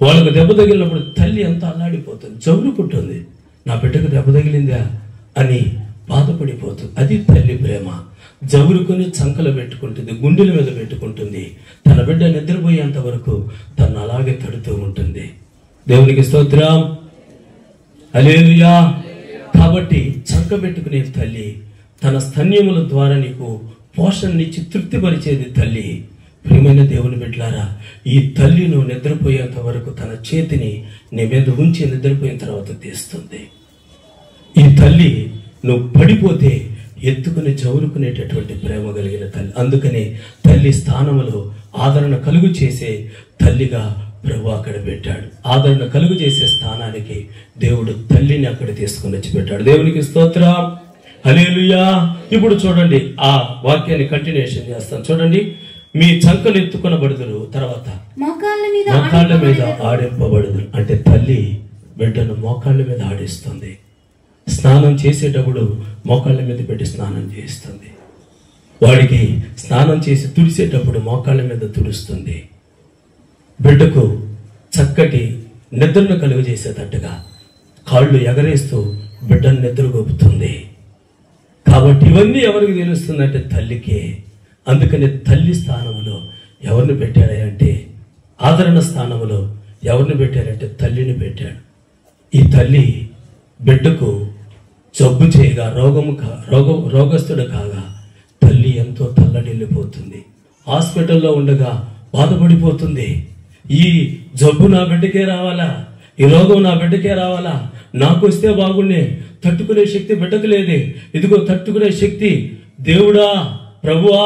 వాళ్ళకు దెబ్బ తగిలినప్పుడు తల్లి ఎంత అల్లాడిపోతుంది, జవురుకుంటుంది. నా బిడ్డకు దెబ్బ తగిలిందా అని బాధపడిపోతుంది. అది తల్లి ప్రేమ. జవురుకొని చంకలో పెట్టుకుంటుంది, గుండెల మీద పెట్టుకుంటుంది. తన బిడ్డ నిద్రపోయేంత వరకు తను అలాగే తడుతూ ఉంటుంది. దేవునికి స్తోత్రం, హల్లెలూయా. కాబట్టి చంక పెట్టుకునే తల్లి, తన స్తన్యముల ద్వారా నీకు పోషణనిచ్చి తృప్తిపరిచేది తల్లి. ప్రియమైన దేవుని బిడ్డలారా, ఈ తల్లి నువ్వు నిద్రపోయేంత వరకు తన చేతిని నీ మీద ఉంచి నిద్రపోయిన తర్వాత తీస్తుంది. ఈ తల్లి నువ్వు పడిపోతే ఎత్తుకుని జవురుకునేటటువంటి ప్రేమ కలిగిన తల్లి. అందుకని తల్లి స్థానంలో ఆదరణ కలుగు చేసే తల్లిగా ప్రభు అక్కడ పెట్టాడు. ఆదరణ కలుగు చేసే స్థానానికి దేవుడు తల్లిని అక్కడ తీసుకుని వచ్చి పెట్టాడు. దేవునికి స్తోత్రం, హల్లెలూయా. ఇప్పుడు చూడండి, ఆ వాక్యాన్ని కంటిన్యూషన్ చేస్తాను. చూడండి, మీ చంకలు ఎత్తుకొనబడుదురు, తర్వాత మోకాళ్ళ మీద ఆడింపబడుదురు. అంటే తల్లి బిడ్డను మోకాళ్ళ మీద ఆడిస్తుంది. స్నానం చేసేటప్పుడు మోకాళ్ళ మీద పెట్టి స్నానం చేస్తుంది. వాడికి స్నానం చేసి తుడిసేటప్పుడు మోకాళ్ళ మీద తుడుస్తుంది. బిడ్డకు చక్కటి నిద్రను కలుగజేసేటట్టుగా కాళ్ళు ఎగరేస్తూ బిడ్డను నిద్రగొప్పుతుంది. కాబట్టి ఇవన్నీ ఎవరికి తెలుస్తుందంటే తల్లికే. అందుకని తల్లి స్థానంలో ఎవరిని పెట్టాడంటే, ఆదరణ స్థానంలో ఎవరిని పెట్టారంటే తల్లిని పెట్టాడు. ఈ తల్లి బిడ్డకు జబ్బు చేయగా రోగస్తుడు కాగా తల్లి ఎంతో తల్లడిల్లిపోతుంది. హాస్పిటల్లో ఉండగా బాధపడిపోతుంది. ఈ జబ్బు నా బిడ్డకే రావాలా, ఈ రోగం నా బిడ్డకే రావాలా, నాకు వస్తే బాగుండే, తట్టుకునే శక్తి బిడ్డకు లేదే, ఇదిగో తట్టుకునే శక్తి దేవుడా ప్రభువా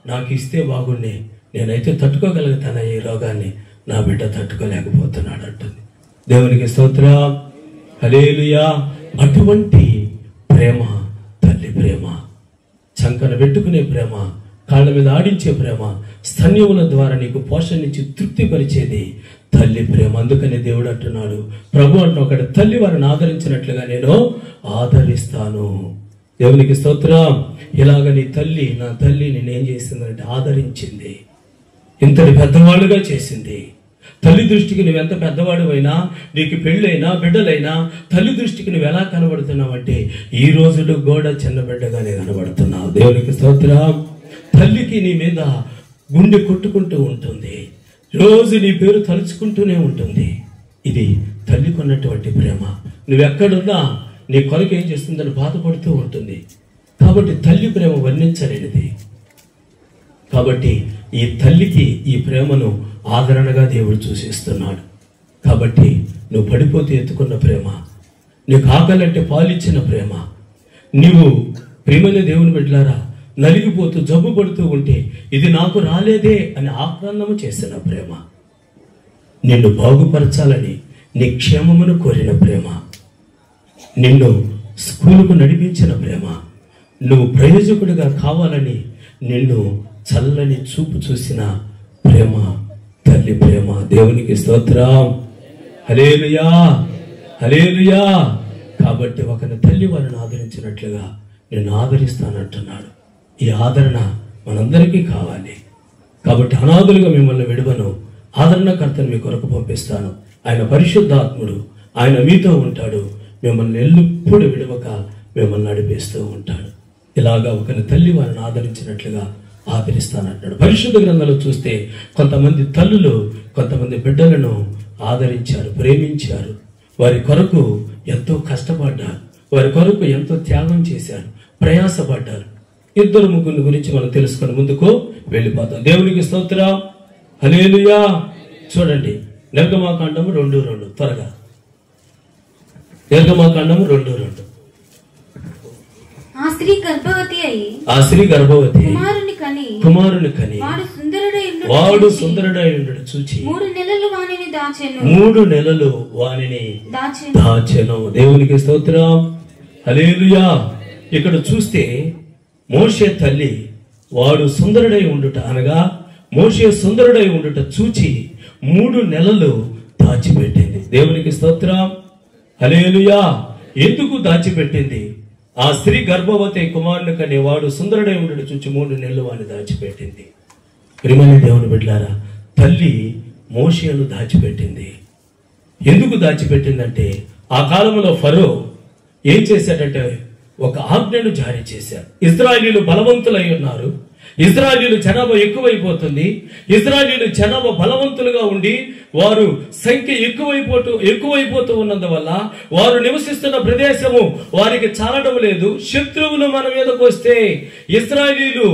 నాకు ఇస్తే బాగుండే, నేనైతే తట్టుకోగలుగుతానా ఈ రోగాన్ని, నా బిడ్డ తట్టుకోలేకపోతున్నాడు అంటుంది. దేవునికి స్తోత్రం, హల్లెలూయా. అటువంటి ప్రేమ తల్లి ప్రేమ, చంకన పెట్టుకునే ప్రేమ, కాళ్ళ మీద ఆడించే ప్రేమ, స్తన్యముల ద్వారా నీకు పోషణించి తృప్తిపరిచేది తల్లి ప్రేమ. అందుకని దేవుడు అంటున్నాడు, ప్రభు అంటూ ఒకటి తల్లి వారిని ఆదరించినట్లుగా నేను ఆదరిస్తాను. దేవునికి స్తోత్రం. ఇలాగ నీ తల్లి, నా తల్లి నేనేం చేసిందంటే ఆదరించింది, ఇంతటి పెద్దవాళ్ళుగా చేసింది. తల్లి దృష్టికి నువ్వు ఎంత పెద్దవాడువైనా, నీకు పెళ్ళైనా బిడ్డలైనా తల్లి దృష్టికి నువ్వు ఎలా కనబడుతున్నావంటే ఈ రోజులు కూడా చిన్న బిడ్డగానే కనబడుతున్నావు. దేవునికి స్తోత్రం. తల్లికి నీ మీద గుండె కొట్టుకుంటూ ఉంటుంది, రోజు నీ పేరు తలుచుకుంటూనే ఉంటుంది. ఇది తల్లికి ఉన్నటువంటి ప్రేమ. నువ్వెక్కడున్నా నీ కొరకు ఏం చేస్తుందని బాధపడుతూ ఉంటుంది. కాబట్టి తల్లి ప్రేమ వర్ణించలేనిది. కాబట్టి ఈ తల్లికి ఈ ప్రేమను ఆదరణగా దేవుడు చూసిస్తున్నాడు. కాబట్టి నువ్వు పడిపోతే ఎత్తుకున్న ప్రేమ, నీకు ఆకలంటే పాలిచ్చిన ప్రేమ, నీవు ప్రేమని దేవుని బిడ్డలారా నలిగిపోతూ జబ్బు పడుతూ ఉంటే ఇది నాకు రాలేదే అని ఆక్రందము చేసిన ప్రేమ, నిన్ను బాగుపరచాలని నీ క్షేమమును కోరిన ప్రేమ, నిన్ను స్కూలుకు నడిపించిన ప్రేమ, నువ్వు ప్రయోజకుడిగా కావాలని నిన్ను చల్లని చూపు చూసిన ప్రేమ తల్లి ప్రేమ. దేవునికి స్తోత్రం, హల్లెలూయా, హల్లెలూయా. కాబట్టి ఒకరి తల్లి వారిని ఆదరించినట్లుగా నిన్ను ఆదరిస్తానంటున్నాడు. ఈ ఆదరణ మనందరికీ కావాలి. కాబట్టి అనాథులుగా మిమ్మల్ని విడువను, ఆదరణకర్తను మీ కొరకు పంపిస్తాను. ఆయన పరిశుద్ధాత్ముడు, ఆయన మీతో ఉంటాడు, మిమ్మల్ని ఎల్లప్పుడూ విడవక మిమ్మల్ని నడిపిస్తూ ఉంటాడు. ఇలాగా ఒకరి తల్లి వారిని ఆదరించినట్లుగా ఆదరిస్తానంటాడు. పరిశుద్ధ గ్రంథంలో చూస్తే కొంతమంది తల్లులు కొంతమంది బిడ్డలను ఆదరించారు, ప్రేమించారు, వారి కొరకు ఎంతో కష్టపడ్డారు, వారి కొరకు ఎంతో త్యాగం చేశారు, ప్రయాసపడ్డారు. ఇద్దరు ముగ్గురు గురించి మనం తెలుసుకొని ముందుకు వెళ్ళిపోతాం. దేవునికి స్తోత్రం, హల్లెలూయా. చూడండి, నిర్గమాకాండము 2:2, త్వరగా నిర్గమాకాండము 2:2. ఆ స్త్రీ గర్భవతి అయి కుమారుని కని వాడు సుందరుడై ఉండడు చూచి 3 నెలలు వానిని దాచెను. 3 నెలలు వానిని దాచెను. దేవునికి స్తోత్రం, హల్లెలూయా. ఇక్కడ చూస్తే మోషే తల్లి వాడు సుందరుడై ఉండుట అనగా మోషే సుందరుడై ఉండుట చూచి 3 నెలలు దాచిపెట్టింది. దేవునికి స్తోత్రం. హల్లెలూయా. ఎందుకు దాచిపెట్టింది? ఆ స్త్రీ గర్భవతి కుమారుని కనేవాడు సుందరుడై ఉండడు చూచి 3 నెలలు వాడిని దాచిపెట్టింది. ప్రియమైన దేవుని బిడ్డలారా, తల్లి మోషేను దాచిపెట్టింది. ఎందుకు దాచిపెట్టిందంటే ఆ కాలంలో ఫరో ఏం చేశాడంటే ఒక ఆజ్ఞను జారీ చేశారు. ఇశ్రాయేలీయులు బలవంతులై ఉన్నారు, ఇశ్రాయేలీయులు జనాభా ఎక్కువైపోతుంది, ఇశ్రాయేలీయులు జనాభా బలవంతులుగా ఉండి వారు సంఖ్య ఎక్కువైపోతూ ఉన్నందువల్ల వారు నివసిస్తున్న ప్రదేశము వారికి చాలడం లేదు. శత్రువులు మన మీదకు వస్తే ఇశ్రాయేలీయులు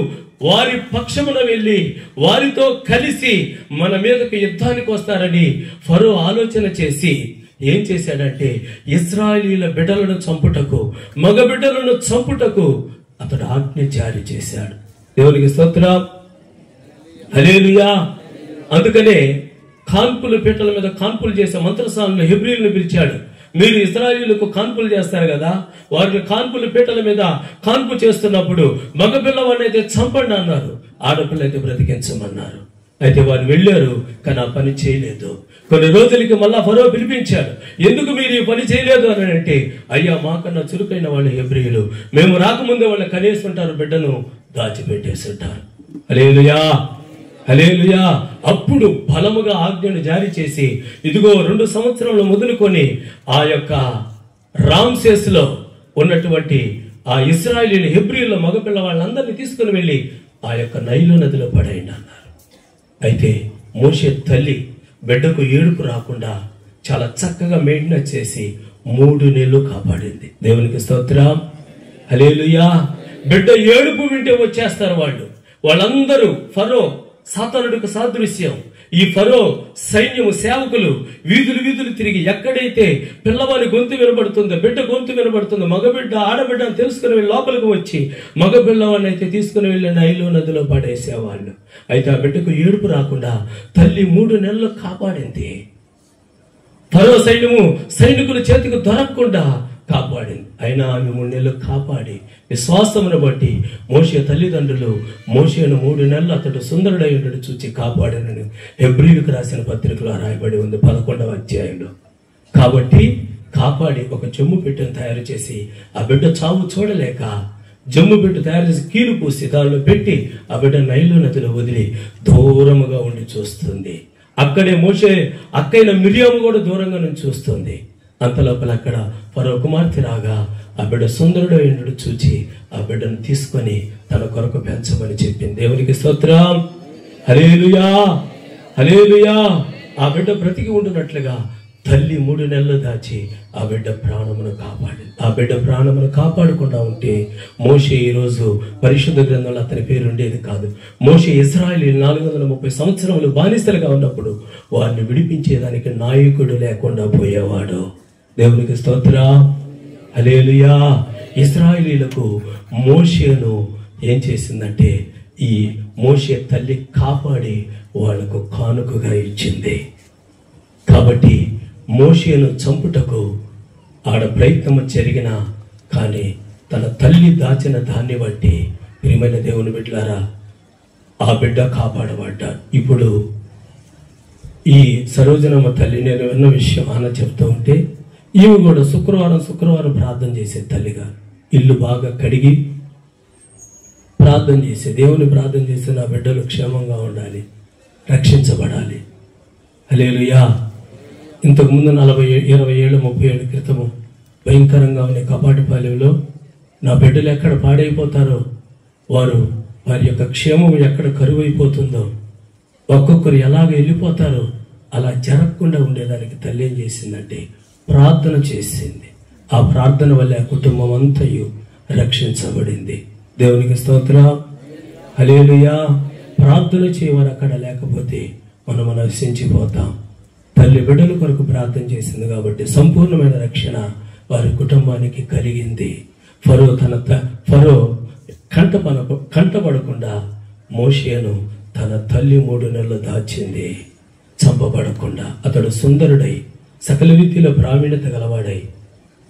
వారి పక్షమున వెళ్ళి వారితో కలిసి మన మీదకు యుద్ధానికి వస్తారని ఫరో ఆలోచన చేసి ఏం చేశాడంటే ఇశ్రాయేలీయుల బిడ్డలను చంపుటకు, మగ బిడ్డలను చంపుటకు అతడు ఆజ్ఞ జారీ చేశాడు. దేవునికి స్తోత్రం. హల్లెలూయా. అందుకనే కాన్పుల పీటల మీద కాన్పులు చేసే మంత్రసాలను హెబ్రీయులను పిలిచాడు. మీరు ఇశ్రాయేలీయులకు కాన్పులు చేస్తారు కదా, వారికి కాన్పుల పీటల మీద కాన్పు చేస్తున్నప్పుడు మగపిల్లవాడిని అయితే చంపండి అన్నారు, ఆడపిల్ల అయితే బ్రతికించమన్నారు. అయితే వారు వెళ్ళారు, కానీ ఆ పని చేయలేదు. కొన్ని రోజులకి మళ్ళా ఫరో పిలిపించాడు. ఎందుకు మీరు ఈ పని చేయలేదు అని అంటే, అయ్యా మాకన్నా చురుకైన వాళ్ళు హెబ్రీయులు, మేము రాకముందే వాళ్ళు కనేస్తుంటారు, బిడ్డను దాచిపెట్టేస్తుంటారు. హల్లెలూయా. హల్లెలూయా. అప్పుడు బలముగా ఆజ్ఞను జారీ చేసి ఇదిగో 2 సంవత్సరంలో మొదలుకొని ఆ యొక్క రామ్సేస్ లో ఉన్నటువంటి ఆ ఇశ్రాయేలీయుల హెబ్రీయుల మగపిల్ల వాళ్ళందరినీ తీసుకుని వెళ్ళి ఆ యొక్క నైలు నదిలో పడేయండి అన్నారు. అయితే మోషే తల్లి బిడ్డకు ఏడుపు రాకుండా చాలా చక్కగా మెయింటెనెన్స్ చేసి 3 నెలలు కాపాడింది. దేవునికి స్తోత్రం. హల్లెలూయా. బిడ్డ ఏడుపు వింటే వచ్చేస్తారు వాళ్ళందరూ. ఫరో సాతానుడికి సాదృశ్యం. ఈ ఫరో సైన్యము సేవకులు వీధులు తిరిగి ఎక్కడైతే పిల్లవాడి గొంతు వినబడుతుందో, బిడ్డ గొంతు వినబడుతుందో, మగబిడ్డ ఆడబిడ్డ అని తెలుసుకుని వెళ్ళి లోపలికి వచ్చి మగ పిల్లవాడిని అయితే తీసుకుని వెళ్ళి నైలు నదిలో పడేసేవాళ్ళు. అయితే ఆ బిడ్డకు ఏడుపు రాకుండా తల్లి 3 నెలలు కాపాడింది. ఫరో సైనికుల చేతికి దొరకకుండా కాపాడింది. అయినా ఆమె 3 నెలలు కాపాడి విశ్వాసమును బట్టి మోషే తల్లిదండ్రులు మోషేను 3 నెలలు అతడు సుందరుడై ఉండడు చూచి కాపాడనని హెబ్రీయులకు రాసిన పత్రికలో రాయబడి ఉంది 11వ అధ్యాయంలో. కాబట్టి కాపాడి ఒక జమ్ము పెట్టెను తయారు చేసి ఆ బిడ్డ చావు చూడలేక జమ్ము పెట్టు తయారు చేసి కీలు పూసి దానిలో పెట్టి ఆ బిడ్డ నైలు నదిలో వదిలి దూరముగా ఉండి చూస్తుంది. అక్కడే మోషే అక్కైన మిరియాము కూడా దూరంగా నుంచి చూస్తుంది. అంతలోపల అక్కడ ఫరో కుమార్తె రాగా ఆ బిడ్డ సుందరుడు ఎండు చూచి ఆ బిడ్డను తీసుకొని తన కొరకు పెంచమని చెప్పింది. దేవునికి స్తోత్రం. హల్లెలూయా. హల్లెలూయా. ఆ బిడ్డ బ్రతికి ఉంటున్నట్లుగా తల్లి 3 నెలలు దాచి ఆ బిడ్డ ప్రాణమును కాపాడింది. ఆ బిడ్డ ప్రాణమును కాపాడకుండా ఉంటే మోషే ఈ రోజు పరిశుద్ధ గ్రంథంలో అతని పేరు ఉండేది కాదు. మోషే ఇశ్రాయేలీయులు 430 సంవత్సరములు బానిసలుగా ఉన్నప్పుడు వారిని విడిపించేదానికి నాయకుడు లేకుండా పోయేవాడు. దేవునికి స్తోత్రం. హల్లెలూయా. ఇశ్రాయేలీయులకు మోషేను ఏం చేసిందంటే ఈ మోషే తల్లి కాపాడి వాళ్లకు కానుకగా ఇచ్చింది. కాబట్టి మోషేను చంపుటకు ఆడ ప్రయత్నము జరిగిన కానీ తన తల్లి దాచిన దాన్ని బట్టి ప్రియమైన దేవుని బిడ్డలారా ఆ బిడ్డ కాపాడబడ్డాడు. ఇప్పుడు ఈ సరోజనమ్మ తల్లి నేను విన్న విషయం అన్న చెప్తూ ఉంటే ఈమె కూడా శుక్రవారం ప్రార్థన చేసే తల్లిగా ఇల్లు బాగా కడిగి ప్రార్థన చేసే దేవుని ప్రార్థన చేసే నా బిడ్డలు క్షేమంగా ఉండాలి, రక్షించబడాలి. హల్లెలూయా. ఇంతకుముందు 20 ఏళ్ళు 30 ఏళ్ళ క్రితము భయంకరంగా ఉన్న కపాటిపాలెంలో నా బిడ్డలు ఎక్కడ పాడైపోతారో, వారి యొక్క క్షేమం ఎక్కడ కరువైపోతుందో, ఒక్కొక్కరు ఎలాగ వెళ్ళిపోతారో అలా జరగకుండా ఉండేదానికి తల్లి ఏం చేసిందంటే ప్రార్థన చేసింది. ఆ ప్రార్థన వల్ల ఆ కుటుంబం అంతయు రక్షించబడింది. దేవునికి స్తోత్రం. హల్లెలూయా. ప్రార్థన చేయవారు అక్కడ లేకపోతే మనం నశించిపోతాం. తల్లి బిడ్డల కొరకు ప్రార్థన చేసింది కాబట్టి సంపూర్ణమైన రక్షణ వారి కుటుంబానికి కలిగింది. ఫరో కంటపడకుండా మోషేను తన తల్లి 3 నెలలు దాచింది, చంపబడకుండా. అతడు సుందరుడై సకల విద్యలో ప్రావీణ్యత గలవాడై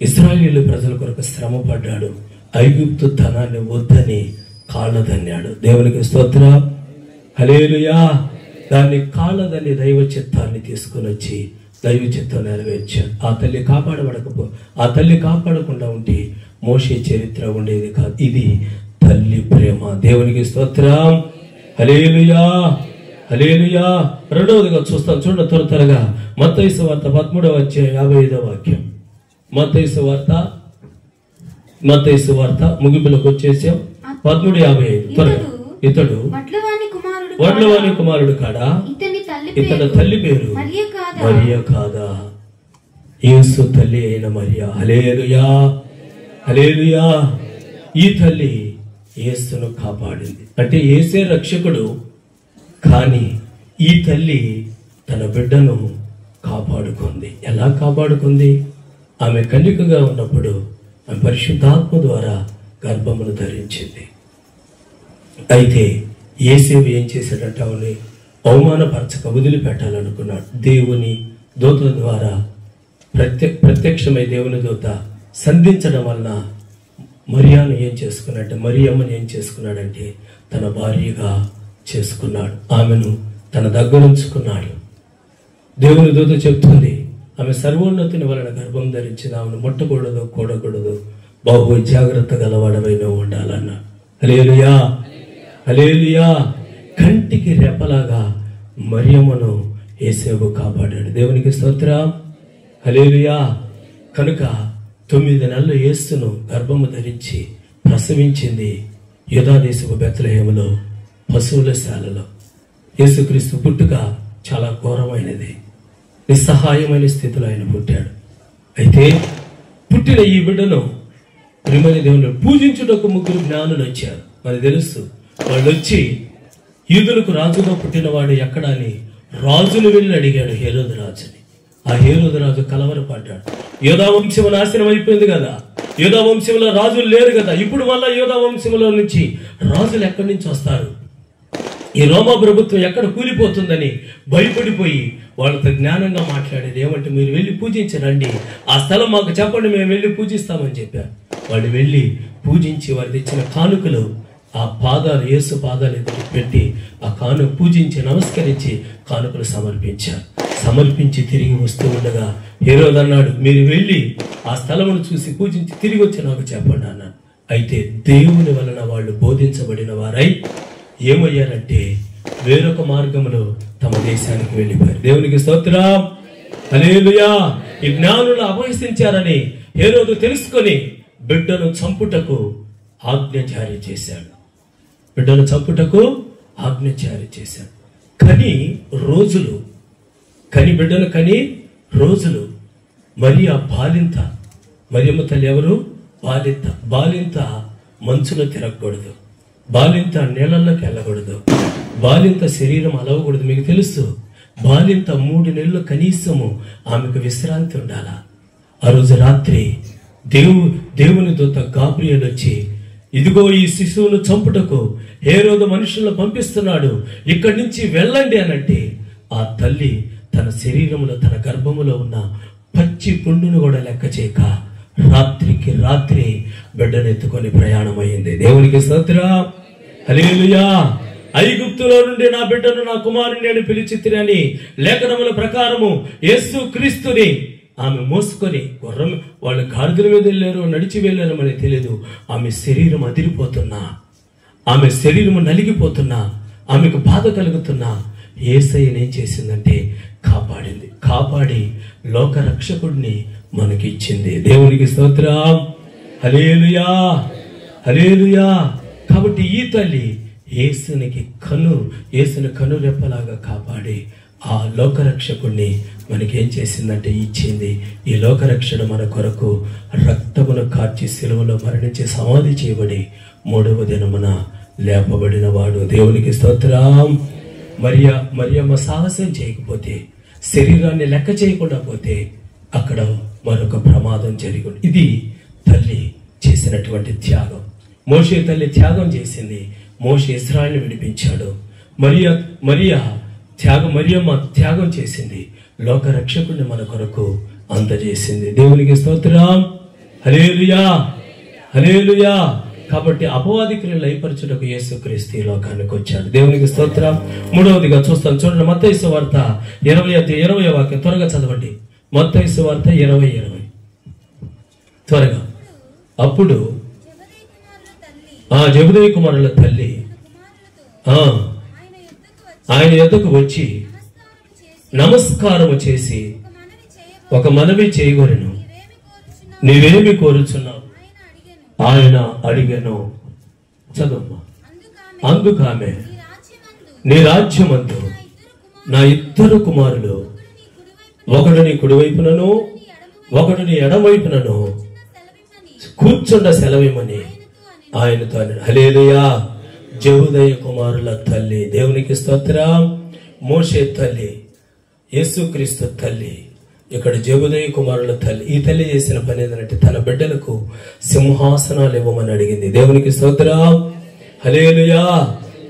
ఇశ్రాయేలు ప్రజల కొరకు శ్రమ పడ్డాడు. ఐగుప్తు ధనాన్ని వద్దని కాళ్ళదన్నాడు. దేవునికి స్తోత్రం. హల్లెలూయా. దాన్ని కాళ్ళదని దైవ చిత్తాన్ని తీసుకుని వచ్చి దైవ చిత్తం నెరవేర్చాడు. ఆ తల్లి కాపాడకుండా ఉంటే మోషే చరిత్ర ఉండేది కాదు. ఇది తల్లి ప్రేమ. దేవునికి స్తోత్రం. హల్లెలూయా, హల్లెలూయా. రెండవదిగా చూస్తాం, చూడండి త్వరగా. మత్తయి సువార్త 13:55 మత్తయి సువార్త ముగింపులోకి వచ్చేసాం. 13:55 త్వరగా. ఇతడు వడ్లవాని కుమారుడు కాడా? ఇతడు తల్లి పేరు మరియ కాదా? యేసు తల్లి అయిన మరియ. హల్లెలూయా, హల్లెలూయా. ఈ తల్లి యేసును కాపాడింది. అంటే యేసే రక్షకుడు, కానీ ఈ తల్లి తన బిడ్డను కాపాడుకుంది. ఎలా కాపాడుకుంది? ఆమె కన్యకగా ఉన్నప్పుడు ఆమె పరిశుద్ధాత్మ ద్వారా గర్భమును ధరించింది. అయితే యేసేపు ఏం చేశాడంటే ఆమెని అవమానపరచక వదిలిపెట్టాలనుకున్నాడు. దేవుని దూత ద్వారా ప్రత్యక్షమై దేవుని దూత సంధించడం వలన మరియమ్మని ఏం చేసుకున్నాడంటే తన భార్యగా చేసుకున్నాడు. ఆమెను తన దగ్గర ఉంచుకున్నాడు. దేవుని దూత చెప్తుంది, ఆమె సర్వోన్నతుని వలన గర్భం ధరించిన ఆమెను ముట్టకూడదు, కూడకూడదు, బహు జాగ్రత్త గలవాడవై నువ్వు ఉండాలన్నా. హల్లెలూయా, హల్లెలూయా. కంటికి రెప్పలాగా మరియమ్మను యేసేపు కాపాడాడు. దేవునికి స్తోత్రం. హల్లెలూయా. కనుక 9 నెలలు యేసును గర్భము ధరించి ప్రసవించింది యూదా దేశపు బెత్లెహేములో పశువుల శాలలో. యేసుక్రీస్తు పుట్టుక చాలా ఘోరమైనది. నిస్సహాయమైన స్థితిలో ఆయన పుట్టాడు. అయితే పుట్టిన ఈ బిడ్డను ప్రియమైన దేవుని పూజించుటకు 3 జ్ఞానులు వచ్చారు. మనకు తెలుసు, వాళ్ళు వచ్చి యూదులకు రాజుగా పుట్టినవాడు ఎక్కడ అని రాజును వెళ్ళి అడిగాడు హేరోదు రాజుని. ఆ హేరోదు రాజు కలవరపడ్డాడు. యోధా వంశం నాశనం అయిపోయింది కదా, యోధా వంశంలో రాజులు లేరు కదా, ఇప్పుడు మళ్ళా యోధా వంశంలో నుంచి రాజులు ఎక్కడి నుంచి వస్తారు, ఈ రోమా ప్రభుత్వం ఎక్కడ కూలిపోతుందని భయపడిపోయి వాళ్ళతో జ్ఞానంగా మాట్లాడేది ఏమంటే, మీరు వెళ్ళి పూజించరండి, ఆ స్థలం మాకు చెప్పండి, మేము వెళ్ళి పూజిస్తామని చెప్పారు. వాళ్ళు వెళ్ళి పూజించి వారు తెచ్చిన కానుకలు ఆ పాదాలు, యేసు పాదాలు ఎదురు పెట్టి ఆ పూజించి నమస్కరించి కానుకలు సమర్పించి తిరిగి వస్తూ ఉండగా హేరోదు అన్నాడు, మీరు వెళ్ళి ఆ స్థలమును చూసి పూజించి తిరిగి వచ్చి నాకు చెప్పండి అన్నాడు. అయితే దేవుని వలన వాళ్ళు బోధించబడిన వారై ఏమయ్యారంటే వేరొక మార్గంలో తమ దేశానికి వెళ్ళిపోయారు. దేవునికి స్తోత్రం. హల్లెలూయా. ఈ జ్ఞానులు అపహసించారని హేరోదు తెలుసుకొని బిడ్డను చంపుటకు ఆజ్ఞ జారీ చేశాడు. బిడ్డను కని రోజులు మరి ఆ బాలింత, మరియమ్మ తల్లి ఎవరు? బాలింత మంచులో తిరగకూడదు, బాలింత నీళ్ళల్లోకి వెళ్ళకూడదు, బాలింత శరీరం అలవకూడదు. మీకు తెలుసు, బాలింత 3 నెలలు కనీసము ఆమెకు విశ్రాంతి ఉండాలా. ఆ రోజు రాత్రి దేవుని దూత గాబ్రియల్ వచ్చి, ఇదిగో ఈ శిశువును చంపుటకు హేరోదు మనుషులను పంపిస్తున్నాడు, ఇక్కడి నుంచి వెళ్ళండి అనంటే ఆ తల్లి తన శరీరంలో, తన గర్భములో ఉన్న పచ్చి పుండును కూడా లెక్క చేయక రాత్రికి రాత్రి బిడ్డను ఎత్తుకొని ప్రయాణం అయ్యింది. దేవునికి స్తోత్రం. హల్లెలూయా. ఐగుప్తులో నుండి నా బిడ్డను, నా కుమారుని నేను పిలిచితిని అని లేఖనముల ప్రకారము యేసు క్రీస్తుని ఆమె మోసుకొని గుర్రం, వాళ్ళు గాడిదల మీద వెళ్ళారు, నడిచి వెళ్ళారు మనకి తెలియదు. ఆమె శరీరం అదిరిపోతున్నా, ఆమె శరీరము నలిగిపోతున్నా, ఆమెకు బాధ కలుగుతున్నా యేసయ్యను ఏం చేసిందంటే కాపాడి లోక రక్షకుడిని మనకి ఇచ్చింది. దేవునికి స్తోత్రం. హల్లెలూయా, హల్లెలూయా. కాబట్టి ఈ తల్లి యేసుని కనురెప్పలాగా కాపాడి ఆ లోకరక్షకుడిని మనకేం చేసిందంటే ఇచ్చింది. ఈ లోకరక్షణ మన కొరకు రక్తమును కార్చి సిలువలో మరణించి సమాధి చేయబడి 3వ దినమున లేపబడిన వాడు. దేవునికి స్తోత్రం. మరియమ్మ సాహసం చేయకపోతే, శరీరాన్ని లెక్క చేయకుండా పోతే అక్కడ మరొక ప్రమాదం జరిగింది. ఇది తల్లి చేసినటువంటి త్యాగం. మోషే తల్లి త్యాగం చేసింది. మోషే ఇశ్రాయేలును విడిపించాడు. మరియమ్మ త్యాగం చేసింది. లోక రక్షకుడిని మన కొరకు అందజేసింది. దేవునికి స్తోత్రం. హల్లెలూయా, హల్లెలూయా. కాబట్టి అపవాది క్రియలు లయపరచుటకు యేసుక్రీస్తు ఈ లోకానికి వచ్చాడు. దేవునికి స్తోత్రం. మూడవదిగా చూస్తాం, చూడండి, మత్తయి సువార్త 20 వాక్యం త్వరగా చదవండి. మత్తయి సువార్త 20 త్వరగా. అప్పుడు జెబెదయి కుమారుల తల్లి ఆయన యొద్దకు వచ్చి నమస్కారము చేసి ఒక మనవి చేయగోరెను. నీవేమి కోరుచున్నావు? ఆయన అడిగెను. చదువు. అందుకామె, నీ రాజ్యమందు నా 2 కుమారులు, ఒకడు నీ కుడివైపునను ఒకడు నీ ఎడమవైపునను కూర్చుండ సెలవిమని ఆయనతో అన్నాడు. హల్లెలూయా. జెబెదయి కుమారుల తల్లి, దేవునికి స్తోత్రం. మోషే తల్లి, యేసుక్రీస్తు తల్లి, ఇక్కడ జెబెదయి కుమారుల తల్లి. ఈ తల్లి చేసిన పని ఏంటంటే తన బిడ్డలకు సింహాసనాలు ఇవ్వమని అడిగింది. దేవునికి స్తోత్రం. హల్లెలూయా.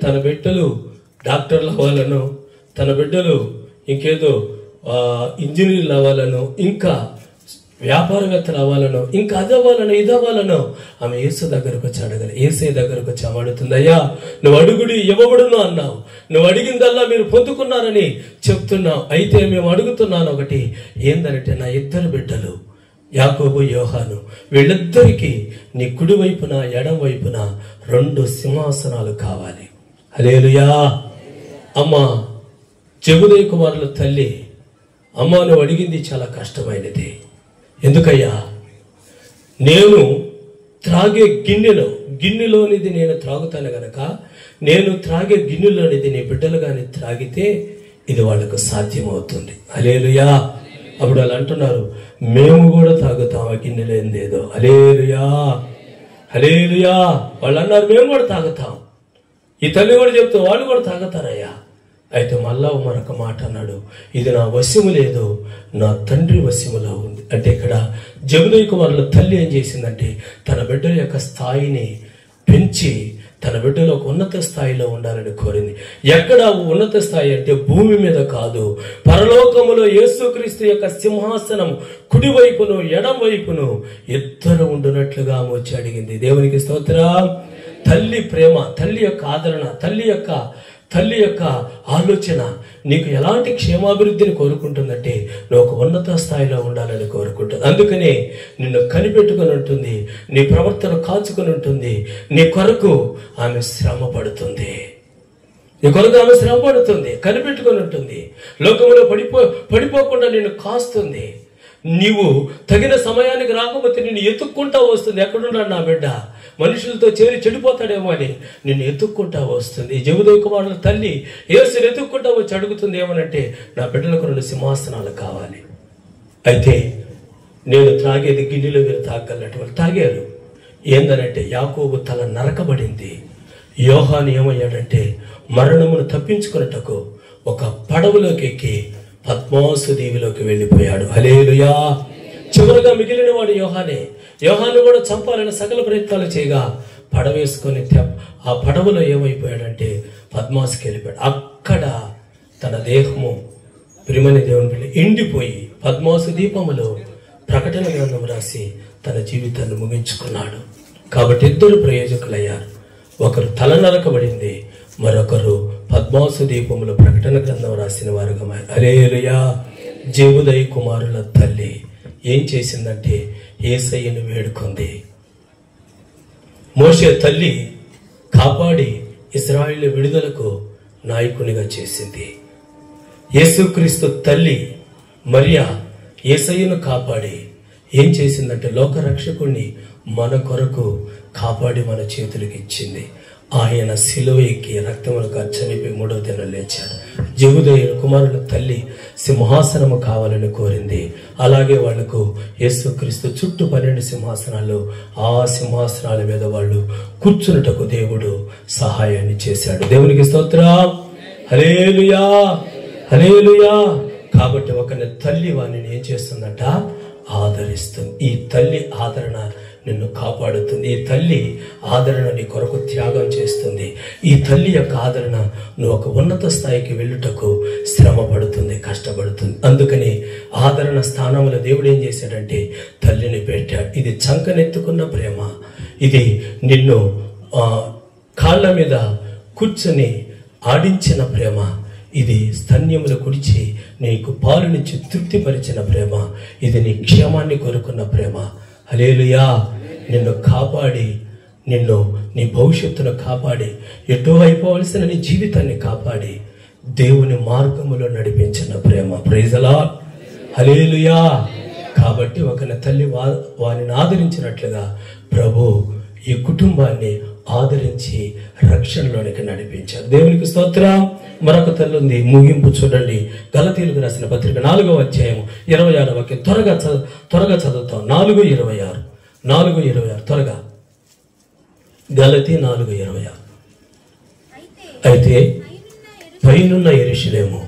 తన బిడ్డలు డాక్టర్లు అవ్వాలను, తన బిడ్డలు ఇంకేదో ఇంజనీర్లు అవ్వాలను, ఇంకా వ్యాపారవేత్తలు అవ్వాలను, ఇంకా అది అవ్వాలను, ఇది అవ్వాలను ఆమె యేసు దగ్గరకు వచ్చి అడగలి. యేసయ్య దగ్గరకు వచ్చి ఆమె అడుగుతుంది, అయ్యా నువ్వు అడుగుడి ఇవ్వబడును అన్నావు, నువ్వు అడిగిందల్లా మీరు పొందుకున్నారని చెప్తున్నావు. అయితే మేము అడుగుతున్నాను ఒకటి, ఏందనంటే నా 2 బిడ్డలు యాకోబు యోహాను, వీళ్ళిద్దరికీ నీ కుడి వైపున ఎడం వైపున 2 సింహాసనాలు కావాలి. హల్లెలూయా. అమ్మా జెబెదయి కుమారుల తల్లి, అమ్మా నువ్వు అడిగింది చాలా కష్టమైనది. ఎందుకయ్యా? నేను త్రాగే గిన్నెలోనిది నేను త్రాగుతాను గనక, నేను త్రాగే గిన్నెలోనిది నీ బిడ్డలు కానీ త్రాగితే ఇది వాళ్ళకు సాధ్యమవుతుంది. హల్లెలూయా. అప్పుడు వాళ్ళు అంటున్నారు, మేము కూడా తాగుతాం ఆ గిన్నెలేందేదో. హల్లెలూయా, హల్లెలూయా. వాళ్ళు అన్నారు, మేము కూడా తాగుతాం. ఈ తల్లి కూడా చెప్తే వాళ్ళు కూడా తాగుతారయ్యా. అయితే మళ్ళా మరొక మాట అన్నాడు, ఇది నా వశము లేదు, నా తండ్రి వశములో ఉంది. అంటే ఇక్కడ జెబెదయి కుమారుల తల్లి ఏం చేసిందంటే తన బిడ్డల యొక్క స్థాయిని పెంచి తన బిడ్డలు ఒక ఉన్నత స్థాయిలో ఉండాలని కోరింది. ఎక్కడ ఉన్నత స్థాయి అంటే భూమి మీద కాదు, పరలోకములో యేసుక్రీస్తు యొక్క సింహాసనం కుడివైపును ఎడం వైపును 2 ఉండునట్లుగా ఆమె వచ్చి అడిగింది. దేవునికి స్తోత్రం. తల్లి ప్రేమ, తల్లి యొక్క ఆదరణ, తల్లి యొక్క ఆలోచన నీకు ఎలాంటి క్షేమాభివృద్ధిని కోరుకుంటుందంటే నువ్వు ఒక ఉన్నత స్థాయిలో ఉండాలని కోరుకుంటుంది. అందుకనే నిన్ను కనిపెట్టుకుని ఉంటుంది, నీ ప్రవర్తన కాచుకొని ఉంటుంది, నీ కొరకు ఆమె శ్రమ పడుతుంది, కనిపెట్టుకొని ఉంటుంది. లోకంలో పడిపోకుండా నిన్ను కాస్తుంది. నీవు తగిన సమయానికి రాకపోతే నిన్ను ఎత్తుక్కుంటా వస్తుంది. ఎక్కడున్నాడు నా బిడ్డ, మనుషులతో చేరి చెడిపోతాడేమో అని నిన్ను ఎత్తుక్కుంటా వస్తుంది. జెబెదయి కుమారుల తల్లి యేసుని ఎత్తుక్కుంటా వచ్చి అడుగుతుంది ఏమనంటే, నా బిడ్డలకు 2 సింహాసనాలు కావాలి. అయితే నేను త్రాగేది గిన్నెలో మీరు తాగలన్నట్టు వాళ్ళు తాగారు. ఏందనంటే యాకోబు తల నరకబడింది. యోహాను ఏమయ్యాడంటే మరణమును తప్పించుకున్నట్టుకు ఒక పడవలోకి ఎక్కి పద్మాసు దీవిలోకి వెళ్ళిపోయాడు. హల్లెలూయా. చివరిగా మిగిలిన వాడు యోహానే. యోహాను కూడా చంపాలని సకల ప్రయత్నాలు చేయగా పడవేసుకొని ఆ పడవలో ఏమైపోయాడంటే పద్మాసుకి వెళ్ళిపోయాడు. అక్కడ తన దేహము ప్రియమైన దేవుని పిల్ల ఎండిపోయి పద్మాసు దీపములో ప్రకటన గ్రంథం రాసి తన జీవితాన్ని ముగించుకున్నాడు. కాబట్టి 2 ప్రయోజకులయ్యారు. ఒకరు తల నరకబడింది, మరొకరు పద్మాసు దీపములో ప్రకటన గ్రంథం రాసిన వారుగా. హల్లెలూయా. జెబెదయి కుమారుల తల్లి ఏం చేసిందంటే యేసయ్యను వేడుకుంది. మోషే తల్లి కాపాడి ఇశ్రాయేలు విడుదలకు నాయకునిగా చేసింది. యేసుక్రీస్తు తల్లి మరియా యేసయ్యను కాపాడి ఏం చేసిందంటే లోకరక్షకుణ్ణి మన కొరకు కాపాడి మన చేతులకు ఇచ్చింది. ఆయన సిలువ ఎక్కి రక్తమును చనిపోయి 3వ దినం లేచాడు. జెబెదయి కుమారుల తల్లి సింహాసనము కావాలని కోరింది. అలాగే వాళ్లకు యేసుక్రీస్తు చుట్టూ 12 సింహాసనాలు, ఆ సింహాసనాల మీద వాళ్ళు కూర్చున్నటకు దేవుడు సహాయాన్ని చేశాడు. దేవునికి స్తోత్రం. హల్లెలూయా, హల్లెలూయా. కాబట్టి ఒక తల్లి వారిని ఏం చేస్తుందంట? ఆదరిస్తుంది. ఈ తల్లి ఆదరణ నిన్ను కాపాడుతుంది. ఈ తల్లి ఆదరణ నీ కొరకు త్యాగం చేస్తుంది. ఈ తల్లి యొక్క ఆదరణ నువ్వు ఒక ఉన్నత స్థాయికి వెళ్ళుటకు శ్రమ పడుతుంది, కష్టపడుతుంది. అందుకని ఆదరణ స్థానంలో దేవుడు ఏం చేశాడంటే తల్లిని పెట్టాడు. ఇది చంకనెత్తుకున్న ప్రేమ, ఇది నిన్ను కాళ్ళ మీద కూర్చొని ఆడించిన ప్రేమ, ఇది స్తన్యములు కుడిచి నీకు పాలునిచ్చి తృప్తిపరిచిన ప్రేమ, ఇది నీ క్షేమాన్ని కోరుకున్న ప్రేమ. హల్లెలూయా. నిన్ను కాపాడి, నిన్ను నీ భవిష్యత్తును కాపాడి, ఎటో అయిపోవలసిన నీ జీవితాన్ని కాపాడి దేవుని మార్గములో నడిపించిన ప్రేమ. Praise the Lord. హల్లెలూయా. కాబట్టి ఒకరి తల్లి వారిని ఆదరించినట్లుగా ప్రభు ఈ కుటుంబాన్ని ఆదరించి రక్షణలోనికి నడిపించారు. దేవునికి స్తోత్రం. మరొక తల్లి ఉంది, ముగింపు చూడండి. గలతీయులకు రాసిన పత్రిక 4వ అధ్యాయం 26వ వాక్యం. త్వరగా చదువుతాం. 4:26 త్వరగా. గలతీ 4:26. అయితే పైనున్న యెరూషలేము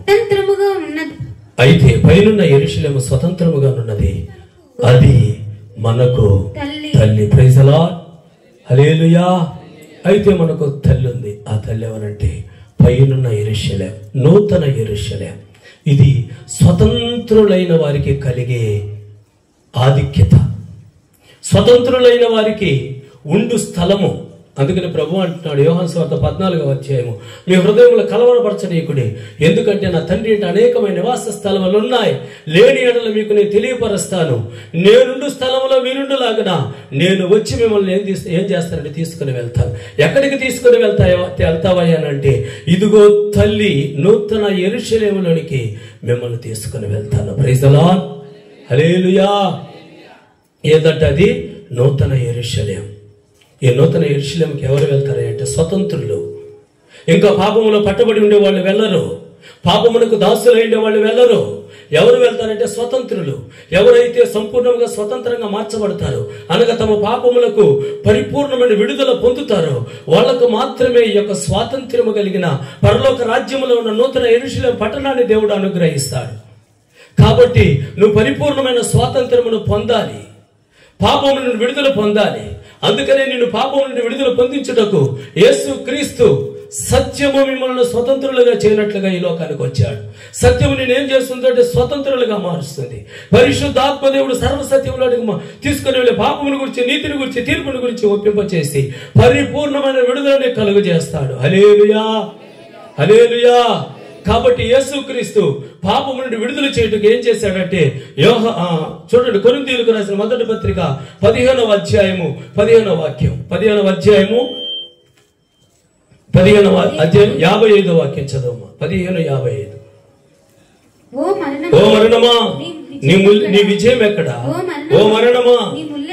స్వతంత్రముగా ఉన్నది, అది మనకు తల్లి. Praise the Lord. హల్లెలూయా. అయితే మనకు తల్లి ఉంది. ఆ తల్లి ఎవరంటే పైనున్న యెరూషలేం, నూతన యెరూషలేం. ఇది స్వతంత్రులైన వారికి కలిగే ఆధిక్యత, స్వతంత్రులైన వారికి ఉండు స్థలము. అందుకని ప్రభు అంటున్నాడు యోహాను సువార్త 14వ అధ్యాయము, మీ హృదయములు కలవరపరచనీయకుడి, ఎందుకంటే నా తండ్రి ఇంట అనేకమైన నివాస స్థలములు ఉన్నాయి, లేని ఎడల మీకు నేను తెలియపరుస్తాను. నేనుండు స్థలములో మీరుండులాగున నేను వచ్చి మిమ్మల్ని ఏం చేస్తానంటే తీసుకుని వెళ్తాను. ఎక్కడికి తీసుకుని వెళ్తావయ్యానంటే, ఇదిగో తల్లి నూతన యెరూషలేములోనికి మిమ్మల్ని తీసుకుని వెళ్తాను. Praise the Lord. హల్లెలూయా. ఏదంటే అది నూతన యెరూషలేం. ఈ నూతన యెరూషలేంకి ఎవరు వెళ్తారు అంటే స్వతంత్రులు. ఇంకా పాపములో పట్టబడి ఉండే వాళ్ళు వెళ్ళరు, పాపమునకు దాసులు ఉండే వాళ్ళు వెళ్ళరు. ఎవరు వెళ్తారంటే స్వతంత్రులు. ఎవరైతే సంపూర్ణంగా స్వతంత్రంగా మార్చబడతారో, అనగా తమ పాపములకు పరిపూర్ణమైన విడుదల పొందుతారో, వాళ్లకు మాత్రమే ఈ యొక్క స్వాతంత్ర్యము కలిగిన పరలోక రాజ్యములో ఉన్న నూతన యెరూషలేం పట్టణాన్ని దేవుడు అనుగ్రహిస్తాడు. కాబట్టి నువ్వు పరిపూర్ణమైన స్వాతంత్ర్యమును పొందాలి, పాపము నుండి విడుదల పొందాలి. అందుకనే నిన్ను పాపం నుండి విడుదల పొందించుటకు యేసు క్రీస్తు సత్యము మిమ్మల్ని స్వతంత్రులుగా చేయనట్లుగా ఈ లోకానికి వచ్చాడు. సత్యము నేనేం చేస్తుందంటే స్వతంత్రులుగా మారుస్తుంది. పరిశుద్ధాత్మ దేవుడు సర్వసత్యంలోకి తీసుకుని వెళ్ళి పాపమును గురించి, నీతిని గురించి, తీర్పుని గురించి ఒప్పింపచేసి పరిపూర్ణమైన విడుదలని కలుగజేస్తాడు. హల్లెలూయా. హల్లెలూయా. కాబట్టి యేసుక్రీస్తు పాపము నుండి విడుదల చేయుటకు ఏం చేశాడంటే, చూడండి కొరింథీయులకు రాసిన మొదటి పత్రిక 15వ అధ్యాయము 15వ వాక్యం. 15వ అధ్యాయం 55వ వాక్యం చదవమ్మా. 15:55. ఓ మరణమా నీ విజయం ఎక్కడ? ఓ మరణమా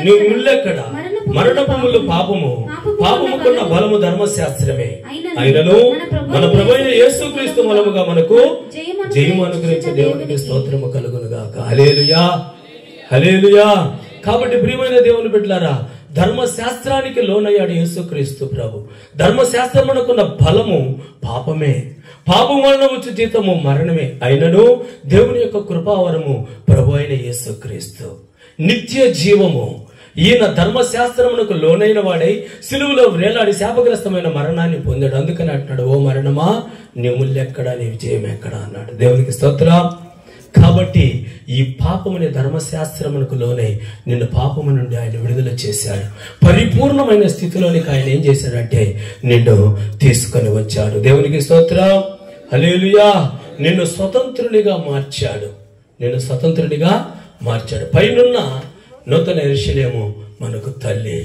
నీ ముల్లెక్కడ? మరణపు ముళ్ళు పాపము, పాపముకున్న బలము ధర్మశాస్త్రమే. అయినను మన ప్రభువైన యేసుక్రీస్తు మూలముగా మనకు జయము అనుగ్రహించే దేవునికి స్తోత్రము కలుగును గాక. హల్లెలూయా. హల్లెలూయా. కాబట్టి ప్రియమైన దేవుని బిడ్డలారా, ధర్మశాస్త్రానికి లోనయ్యాడు యేసుక్రీస్తు ప్రభు. ధర్మశాస్త్రమునకున్న బలము పాపమే, పాపం వలన వచ్చు జీతము మరణమే. అయినను దేవుని యొక్క కృపావరము ప్రభు అయిన యేసుక్రీస్తు నిత్య జీవము. ఈయన ధర్మశాస్త్రమునకు లోనైన వాడై సిలువలో వేలాడి శాపగ్రస్తమైన మరణాన్ని పొందాడు. అందుకని అంటున్నాడు, ఓ మరణమా నీ ముల్లెక్కడా, నీ విజయం ఎక్కడా అన్నాడు. దేవునికి స్తోత్రం. కాబట్టి ఈ పాపముని ధర్మశాస్త్రమునకు లోనై నిన్ను పాపము నుండి ఆయన విడుదల చేశాడు. పరిపూర్ణమైన స్థితిలోనికి ఆయన ఏం చేశాడంటే నిన్ను తీసుకొని వచ్చాడు. దేవునికి స్తోత్రం. హల్లెలూయా. నిన్ను స్వతంత్రునిగా మార్చాడు. నిన్ను స్వతంత్రునిగా మార్చాడు. పైనున్న నూతన యెరూషలేము మనకు తల్లి.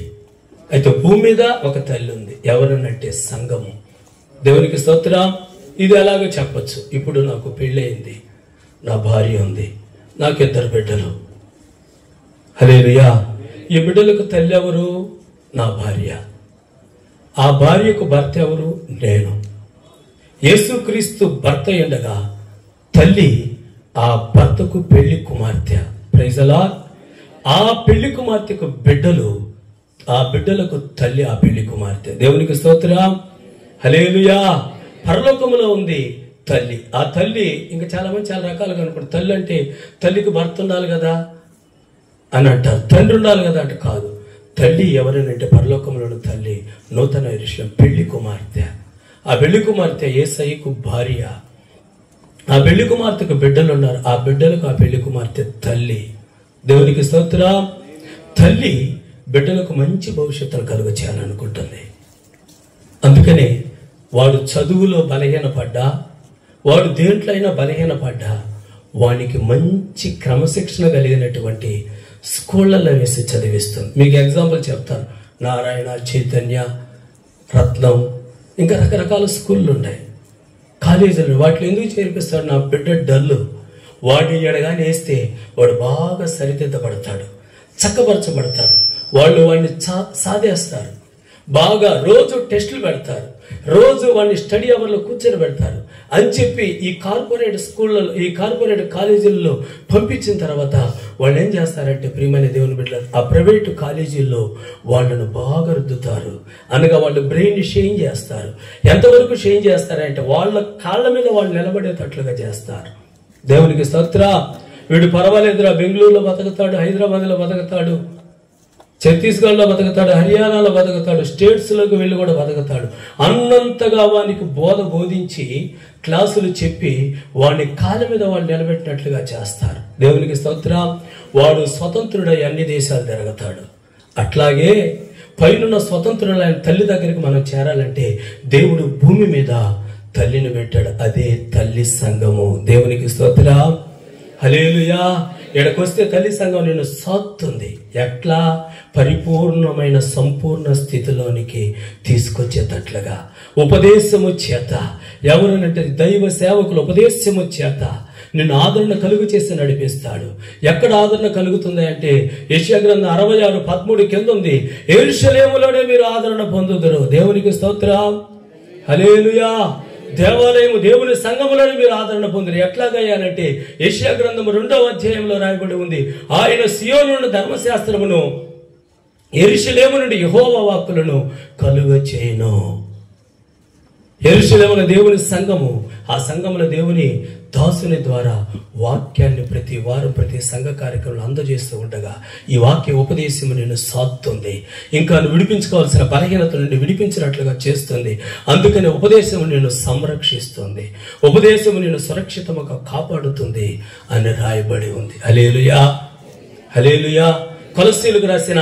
అయితే భూమి మీద ఒక తల్లి ఉంది. ఎవరనంటే సంఘము. దేవునికి స్తోత్రం. ఇది ఎలాగో చెప్పచ్చు. ఇప్పుడు నాకు పెళ్ళయింది, నా భార్య ఉంది, నాకు 2 బిడ్డలు. హల్లెలూయా. ఈ బిడ్డలకు తల్లి ఎవరు? నా భార్య. ఆ భార్యకు భర్త ఎవరు? నేను. యేసుక్రీస్తు భర్త ఉండగా తల్లి ఆ భర్తకు పెళ్లి కుమార్తె. Praise the Lord. ఆ పెళ్లి కుమార్తెకు బిడ్డలు, ఆ బిడ్డలకు తల్లి ఆ పెళ్లి కుమార్తె. దేవునికి స్తోత్రం. హల్లెలూయా. పరలోకములో ఉంది తల్లి. ఆ తల్లి ఇంకా చాలా మంది చాలా రకాలుగా అనుకుంటారు. తల్లి అంటే తల్లికి భర్త ఉండాలి కదా అని అంటారు, తండ్రి ఉండాలి కదా అంటే కాదు. తల్లి ఎవరనంటే పరలోకంలోని తల్లి నూతన యెరూషలేం పెళ్లి కుమార్తె. ఆ పెళ్లి కుమార్తె యేసయ్యకు భార్య. ఆ పెళ్లి కుమార్తెకు బిడ్డలు ఉన్నారు. ఆ బిడ్డలకు ఆ పెళ్లి కుమార్తె తల్లి. దేవునికి స్తోత్రం. తల్లి బిడ్డలకు మంచి భవిష్యత్తును కలుగ చేయాలనుకుంటుంది. అందుకనే వాడు చదువులో బలహీనపడ్డా, వాడు దేంట్లో అయినా బలహీనపడ్డా, వానికి మంచి క్రమశిక్షణ కలిగినటువంటి స్కూళ్ళల్లో వేసి చదివిస్తుంది. మీకు ఎగ్జాంపుల్ చెప్తాను. నారాయణ, చైతన్య, రత్నం, ఇంకా రకరకాల స్కూళ్ళు ఉన్నాయి, కాలేజీలు. వాటిలో ఎందుకు చేర్పిస్తాడు? నా బిడ్డ డల్లు, వాడిని ఎడగానే వేస్తే వాడు బాగా సరిదిద్దబడతాడు, చక్కపరచబడతాడు. వాళ్ళు వాడిని సాధేస్తారు, బాగా రోజు టెస్టులు పెడతారు, రోజు వాడిని స్టడీ అవర్లో కూర్చొని పెడతారు అని చెప్పి ఈ కార్పొరేట్ స్కూళ్ళలో, ఈ కార్పొరేట్ కాలేజీల్లో పంపించిన తర్వాత వాళ్ళు ఏం చేస్తారంటే, ప్రియమైన దేవుని బిడ్డలు, ఆ ప్రైవేటు కాలేజీల్లో వాళ్ళను బాగా రుద్దుతారు. అనగా వాళ్ళు బ్రెయిన్ షేంజ్ చేస్తారు. ఎంతవరకు షేంజ్ చేస్తారంటే వాళ్ళ కాళ్ళ మీద వాళ్ళు నిలబడేటట్లుగా చేస్తారు. దేవునికి స్తోత్రం. వీడు పర్వాలేదురా, బెంగళూరులో బతుకుతాడు, హైదరాబాద్లో బతుకుతాడు, ఛత్తీస్గఢ్లో బతుకుతాడు, హర్యానాలో బతుకుతాడు, స్టేట్స్లోకి వెళ్ళి కూడా బతుకుతాడు అన్నంతగా వానికి బోధించి క్లాసులు చెప్పి వాడిని కాళ్ళ మీద వాళ్ళు నిలబెట్టినట్లుగా చేస్తారు. దేవునికి స్తోత్రం. వాడు స్వతంత్రుడై అన్ని దేశాలు తిరుగుతాడు. అట్లాగే పైన స్వతంత్రుడైన తల్లి దగ్గరికి మనం చేరాలంటే దేవుడు భూమి మీద తల్లిని పెట్టాడు, అదే తల్లి సంఘము. దేవునికి స్తోత్రం. హల్లెలూయా. ఎడకొస్తే తల్లి సంఘం నిన్ను సాత్తుంది. ఎట్లా? పరిపూర్ణమైన సంపూర్ణ స్థితిలోనికి తీసుకొచ్చేటట్లుగా ఉపదేశము చేత. ఎవరనంటే దైవ సేవకులు ఉపదేశము చేత నిన్ను ఆదరణ కలుగు చేసి నడిపిస్తాడు. ఎక్కడ ఆదరణ కలుగుతుంది అంటే యెషయా గ్రంథం 66:13 కింద ఉంది, యెరూషలేములోనే మీరు ఆదరణ పొందుదురు. దేవునికి స్తోత్రం. హల్లెలూయా. దేవాలయము, దేవుని సంఘములను మీరు ఆదరణ పొందిన. ఎట్లాగయ్యానంటే యెషయా గ్రంథం 2వ అధ్యాయంలో రాయబడి ఉంది, ఆయన సియోను నుండి ధర్మశాస్త్రమును, యెరూషలేము నుండి యెహోవా వాక్కులను కలుగ చేయను. యెరూషలేమున దేవుని సంఘము, ఆ సంఘముల దేవుని దాసుని ద్వారా వాక్యాన్ని ప్రతి వారం ప్రతి సంఘ కార్యక్రమంలో అందజేస్తూ ఉండగా ఈ వాక్య ఉపదేశము నిన్ను సాధుతుంది. ఇంకా నువ్వు విడిపించుకోవాల్సిన బలహీనత నుండి విడిపించినట్లుగా చేస్తుంది. అందుకని ఉపదేశము నిన్ను సంరక్షిస్తుంది, ఉపదేశము నిన్ను సురక్షితముగా కాపాడుతుంది అని రాయబడి ఉంది. హల్లెలూయా, హల్లెలూయా. కొలస్సీలకు రాసిన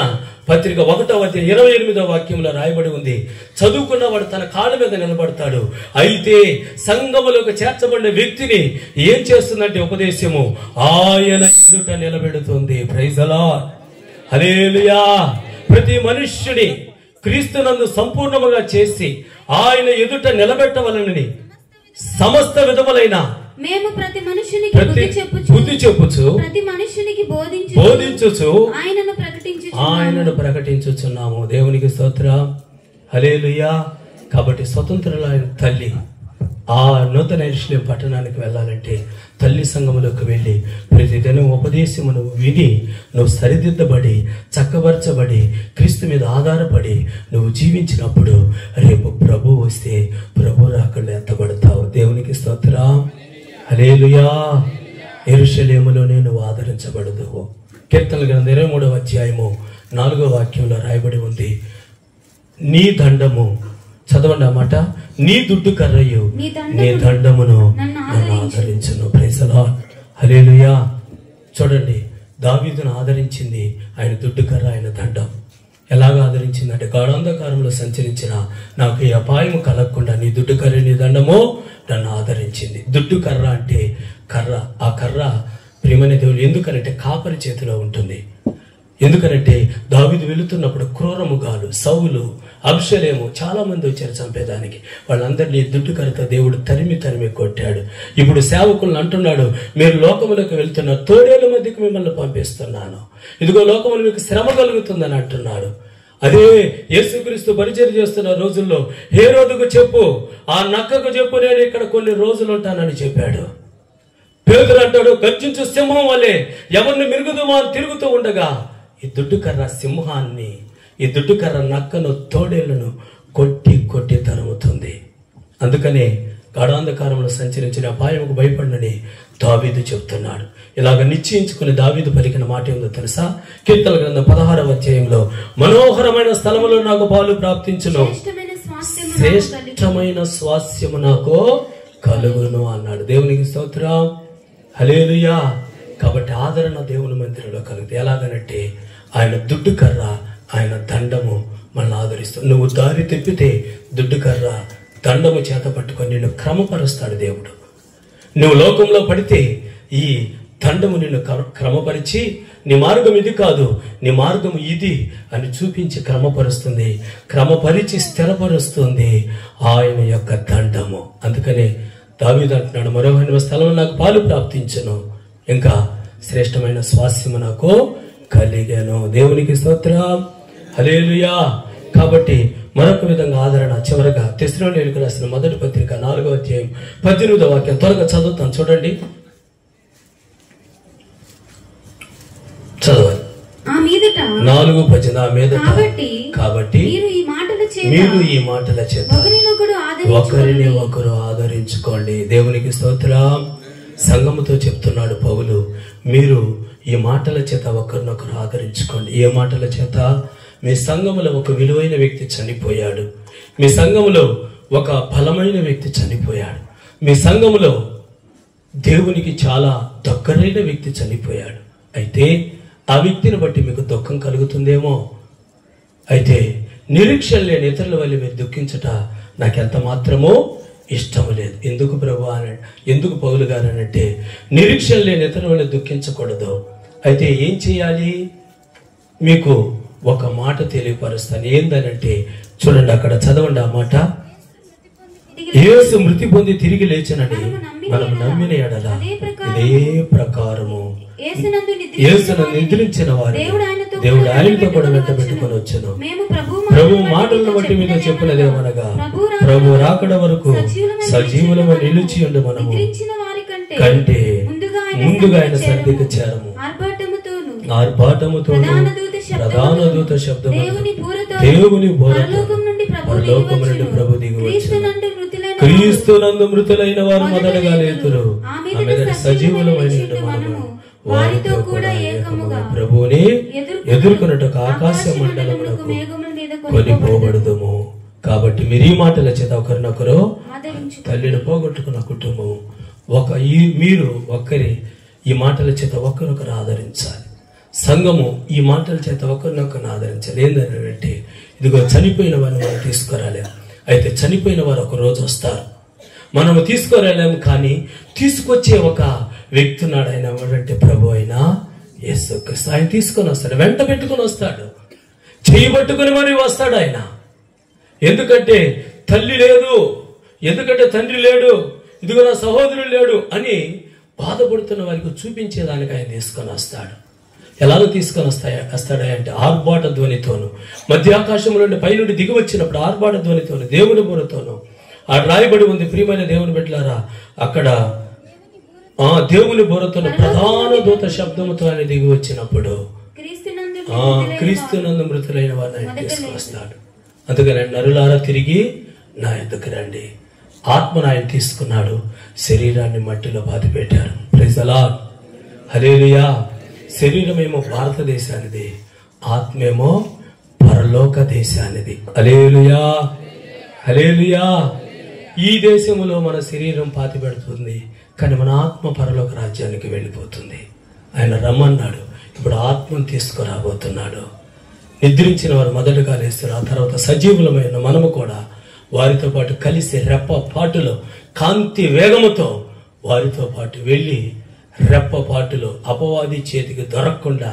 పత్రిక 1వ అధ్యాయం 28వ వాక్యంలో రాయబడి ఉంది, చదువుకున్నవాడు తన కాళ్ళ మీద నిలబడతాడు. అయితే సంఘములోకి చేర్చబడిన వ్యక్తిని ఏం చేస్తుందంటే ఉపదేశము ఆయన ఎదుట నిలబెడుతుంది. Praise the Lord. హల్లెలూయా. ప్రతి మనుష్యుని క్రీస్తునందు సంపూర్ణముగా చేసి ఆయన ఎదుట నిలబెట్టవలనని సమస్త విధములైన మేము ప్రతి మనుషునికి బుద్ధి చెప్పుచు ప్రతి మనుషునికి బోధించుచు ఆయనను ప్రకటించుచున్నాము. దేవునికి స్తోత్రం. హల్లెలూయా. కాబట్టి స్వతంత్రులైన తల్లి ఆ నూతన యెరూషలేము పట్టణానికి వెళ్ళాలంటే తల్లి సంఘములోకి వెళ్ళి ప్రతిదినం ఉపదేశమును విని నువ్వు సరిదిద్దబడి చక్కబరచబడి క్రీస్తు మీద ఆధారపడి నువ్వు జీవించినప్పుడు రేపు ప్రభు వస్తే ప్రభు రాకళ్ళు ఎత్తబడతావు. దేవునికి స్తోత్రం. హల్లెలూయా. యెరూషలేములోనే నువ్వు ఆదరించబడదు. కీర్తనల గ్రంథం 23వ అధ్యాయము 4వ వాక్యంలో రాయబడి ఉంది, నీ దండము, చదవండి ఆ మాట, నీ దుడ్డు కర్రయు నీ దండమును నన్ను ఆదరించును. Praise the Lord. హల్లెలూయా. చూడండి, దావీదును ఆదరించింది ఆయన దుడ్డు కర్ర, ఆయన దండం. ఎలాగా ఆదరించిందంటే, గాఢాంధకారంలో సంచరించిన నాకు ఈ అపాయము కలగకుండా నీ దుడ్డు కర్ర నీ దండము నన్ను ఆదరించింది. దుడ్డు కర్ర అంటే కర్ర. ఆ కర్ర ప్రియమైన దేవుడు ఎందుకనంటే కాపరి చేతిలో ఉంటుంది. ఎందుకనంటే దావీదు వెళుతున్నప్పుడు క్రూరముగాలు, సౌలు, అబ్షలేము చాలా మంది వచ్చారు చంపేదానికి. వాళ్ళందరినీ దుడ్డు కర్రతో దేవుడు తరిమి కొట్టాడు. ఇప్పుడు సేవకులను అంటున్నాడు, మీరు లోకములకు వెళ్తున్న తోడేళ్ల మధ్యకు మిమ్మల్ని పంపిస్తున్నాను, ఇదిగో లోకములు మీకు శ్రమ కలుగుతుందని అంటున్నాడు. అదే యేసుక్రీస్తు పరిచర్య చేస్తున్న రోజుల్లో హేరోదుకు చెప్పు, ఆ నక్కకు చెప్పు, నేను ఇక్కడ కొన్ని రోజులు ఉంటానని చెప్పాడు. పేతురు అంటాడు, గర్జించు సింహం వలె ఎవరిని మిరుగుదుమా తిరుగుతూ ఉండగా ఈ దుడ్డుకర్ర సింహాన్ని, ఈ దుడ్డుకర్ర నక్కను, తోడేళ్లను కొట్టి తరుముతుంది. అందుకనే గాఢాంధకారంలో సంచరించిన అపాయముకు భయపడనని దావీదు చెబుతున్నాడు. ఇలాగ నిశ్చయించుకుని దావీదు పలికిన మాట ఏందో తెలుసా? కీర్తన గ్రంథం 16వ అధ్యాయంలో, మనోహరమైన స్థలములో నాకు పాలు ప్రాప్తించును, శ్రేష్టమైన స్వాస్యము నాకు కలుగును అన్నాడు. దేవునికి స్తోత్రం. హల్లెలూయా. కాబట్టి ఆదరణ దేవుని మందిరంలో కలుగుతుంది. ఎలాగనంటే ఆయన దుడ్డు కర్ర ఆయన దండము మనల్ని ఆదరిస్తాడు. నువ్వు దారి తెప్పితే దుడ్డు కర్ర దండము చేత పట్టుకొని నిన్ను క్రమపరుస్తాడు దేవుడు. నువ్వు లోకంలో పడితే ఈ దండము నిన్ను క్రమపరిచి నీ మార్గం ఇది కాదు, నీ మార్గం ఇది అని చూపించి క్రమపరుస్తుంది, క్రమపరిచి స్థిరపరుస్తుంది ఆయన యొక్క దండము. అందుకనే దావీదు అంటున్నాడు, మరొక స్థలం నాకు పాలు ప్రాప్తించును, ఇంకా శ్రేష్టమైన స్వాస్యము నాకు కలిగాను. దేవునికి స్తోత్రం, హల్లెలూయా. కాబట్టి మరొక విధంగా ఆదరణ. చివరగా తెస్సలోనికీయులకు రాసిన మొదటి పత్రిక 4వ అధ్యాయం 18వ వాక్యం త్వరగా చదువుతాను, చూడండి, చదవాలి. 4:18 ఆ మీదట కాబట్టి మీరు ఈ మాటల చేత ఒకరిని ఒకరు ఆదరించుకోండి. దేవునికి స్తోత్రం. సంఘముతో చెప్తున్నాడు పౌలు, మీరు ఈ మాటల చేత ఒకరినొకరు ఆదరించుకోండి. ఏ మాటల చేత? మీ సంఘములో ఒక విలువైన వ్యక్తి చనిపోయాడు, మీ సంఘములో ఒక బలమైన వ్యక్తి చనిపోయాడు, మీ సంఘములో దేవునికి చాలా దగ్గరైన వ్యక్తి చనిపోయాడు. అయితే ఆ వ్యక్తిని బట్టి మీకు దుఃఖం కలుగుతుందేమో. అయితే నిరీక్షణ లేని ఇతరుల వల్ల మీరు దుఃఖించట నాకెంత మాత్రమో ఇష్టం లేదు. ఎందుకు ప్రభు అని, ఎందుకు పౌలు గారు అంటే నిరీక్షణ లేని ఇతరుల వల్ల దుఃఖించకూడదు. అయితే ఏం చేయాలి? మీకు ఒక మాట తెలియపరుస్తాను. ఏందనంటే చూడండి, అక్కడ చదవండి ఆ మాట. యేసు మృతి పొంది తిరిగి లేచనని మనం నమ్మిన ఎడల ఇదే ప్రకారము యేసును నిద్రించిన వారు దేవుడు ఆయనతో కూడా వెంటబెట్టుకొని వచ్చెను. ప్రభు మాటలను బట్టి మీతో చెప్పినదేమనగా, ప్రభు రాకడ వరకు సజీవులము నిలిచి ఉండి మనము కంటే ముందుగా ఆయన సన్నిధికి చేరము. ఆర్భాటముతోను ప్రధాన దూత శబ్దము దేవుని బోరతో పరలోకము నుండి ప్రభు దిగి వచ్చెను. క్రీస్తునందు మృతులైన వారు మొదలుగా లేతురు, ఆమె సజీవులమైన మనము వారితో కూడా ఏకముగా ప్రభువుని ఎదుర్కొన్నట్టుకు ఆకాశ మండలమునకు కొనిపోబడదుము. కాబట్టి మీరు ఈ మాటల చేత ఒకరినొకరు, తల్లిని పోగొట్టుకున్న కుటుంబం మీరు ఒకరి ఈ మాటల చేత ఒకరినొకరు ఆదరించాలి. సంఘము ఈ మాటల చేత ఒకరినొకరిని ఆదరించాలి. ఏంటంటే ఇదిగో చనిపోయిన వారిని మనం తీసుకురాలేము. అయితే చనిపోయిన వారు ఒక రోజు వస్తారు, మనము తీసుకురాలేము. కానీ తీసుకొచ్చే ఒక వ్యక్తి ఉన్నాడు. ఆయన ఎవరంటే ప్రభు అయినా యేసుక్రీస్తు. ఆయన తీసుకొని వస్తాడు, వెంట పెట్టుకుని వస్తాడు, చెయ్యి పట్టుకుని మరి వస్తాడు ఆయన. ఎందుకంటే తల్లి లేదు, ఎందుకంటే తండ్రి లేడు, ఇదిగో నా సహోదరుడు లేడు అని బాధపడుతున్న వారికి చూపించేదానికి ఆయన తీసుకొని వస్తాడు. ఎలాగో తీసుకొని వస్తాడా అంటే ఆర్భాట ధ్వనితోను, మధ్యాకాశం నుండి పైనుండి దిగి వచ్చినప్పుడు ఆర్భాట ధ్వనితోను, దేవుని బూరతోను. ఆ రాయబడి ఉంది, ప్రియమైన దేవుని బిడ్డలారా, అక్కడ దేవుని బూరతోను ప్రధాన దూత శబ్దముతో ఆయన దిగి వచ్చినప్పుడు క్రీస్తునందు మృతులైన వారిని ఆయన తీసుకువస్తాడు. అందుకని నరులారా తిరిగి నా యొద్దకు రండి. ఆత్మను ఆయన తీసుకున్నాడు, శరీరాన్ని మట్టిలో బాధి పెట్టారు. ప్రైజ్ ది లార్డ్, హల్లెలూయా. శరీరమేమో భారతదేశానిది, ఆత్మేమో పరలోక దేశానిది. హల్లెలూయా, హల్లెలూయా. ఈ దేశంలో మన శరీరం పాతి పెడుతుంది, కానీ మన ఆత్మ పరలోక రాజ్యానికి వెళ్ళిపోతుంది. ఆయన రమ్మన్నాడు, ఇప్పుడు ఆత్మను తీసుకురాబోతున్నాడు. నిద్రించిన వారు మొదటగా లేస్తారు, ఆ తర్వాత సజీవులమైన మనము కూడా వారితో పాటు కలిసి రెప్ప పాటులో కాంతి వేగముతో వారితో పాటు వెళ్ళి రెప్ప పాటులో అపవాది చేతికి దొరకకుండా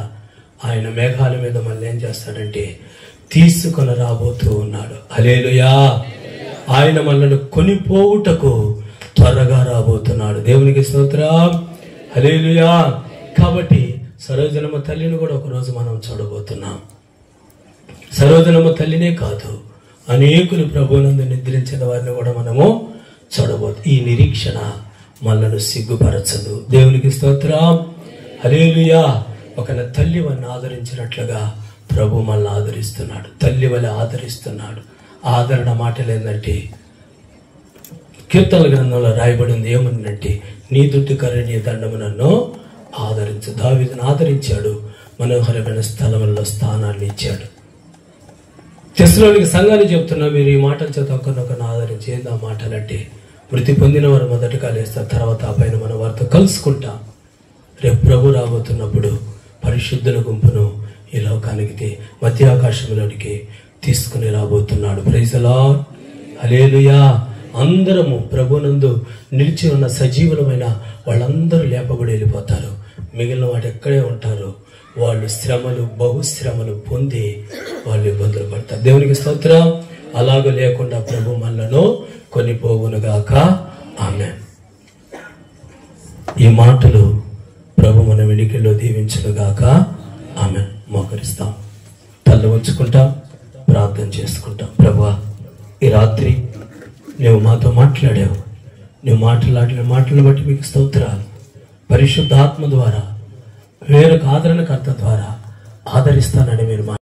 ఆయన మేఘాల మీద మళ్ళీ ఏం చేస్తాడంటే తీసుకొని రాబోతూ ఉన్నాడు. హల్లెలూయా. ఆయన మనల్ని కొనిపోవుటకు త్వరగా రాబోతున్నాడు. దేవునికి స్తోత్రం, హల్లెలూయా. కాబట్టి సరోజనమ్మ తల్లిని కూడా ఒకరోజు మనం చూడబోతున్నాం. సరోజనమ్మ తల్లినే కాదు, అనేకులు ప్రభువునందు నిద్రించిన వారిని కూడా మనము చూడబోతున్నాం. ఈ నిరీక్షణ మనల్ని సిగ్గుపరచదు. దేవునికి స్తోత్రం, హల్లెలూయా. ఒక తల్లి వారిని ఆదరించినట్లుగా ప్రభు మనల్ని ఆదరిస్తున్నాడు, తల్లి వలె ఆదరిస్తున్నాడు. ఆదరణ మాటలు ఏంటంటే కీర్తనల గ్రంథంలో రాయబడింది ఏమన్నంటే, నీ దుడ్డు కర్ర నీ దండము నన్ను ఆదరించు. దావీదును ఆదరించాడు, మనోహరమైన స్థలములలో స్థానాన్ని ఇచ్చాడు. తెస్సలోనికీ సంఘాన్ని చెప్తున్నా, మీరు ఈ మాటల చేత ఒకరినొకరిని ఆదరించి. ఏంది ఆ మాటలంటే, మృతి పొందిన వారు మొదటగా లేస్తారు, తర్వాత ఆ పైన మనం వారితో కలుసుకుంటాం. రేపు ప్రభు రాబోతున్నప్పుడు పరిశుద్ధుల గుంపును ఈ లోకానికి మధ్య ఆకాశంలోనికి తీసుకుని రాబోతున్నాడు. Praise the Lord. హల్లెలూయా. అందరము ప్రభునందు నిలిచి ఉన్న సజీవులమైన వాళ్ళందరూ లేపబడి వెళ్ళిపోతారు. మిగిలిన వాడు ఎక్కడే ఉంటారు. వాళ్ళు శ్రమలు, బహుశ్రమలు పొంది వాళ్ళు ఇబ్బందులు పడతారు. దేవునికి స్తోత్రం. అలాగ లేకుండా ప్రభు మనలను కొనిపోవునుగాక. ఆమేన్. ఈ మాటలు ప్రభు మన వెనుకల్లో దీవించునుగాక. ఆమేన్. మోకరిస్తాం, తల ఉంచుకుంటాం, ప్రార్థన చేసుకుంటాం. ప్రభువా, ఈ రాత్రి నువ్వు మాతో మాట్లాడావు. నువ్వు మాట్లాడిన మాటలను బట్టి మీకు స్తోత్రాలు. పరిశుద్ధాత్మ ద్వారా, వేరొక ఆదరణకర్త ద్వారా ఆదరిస్తానని మీరు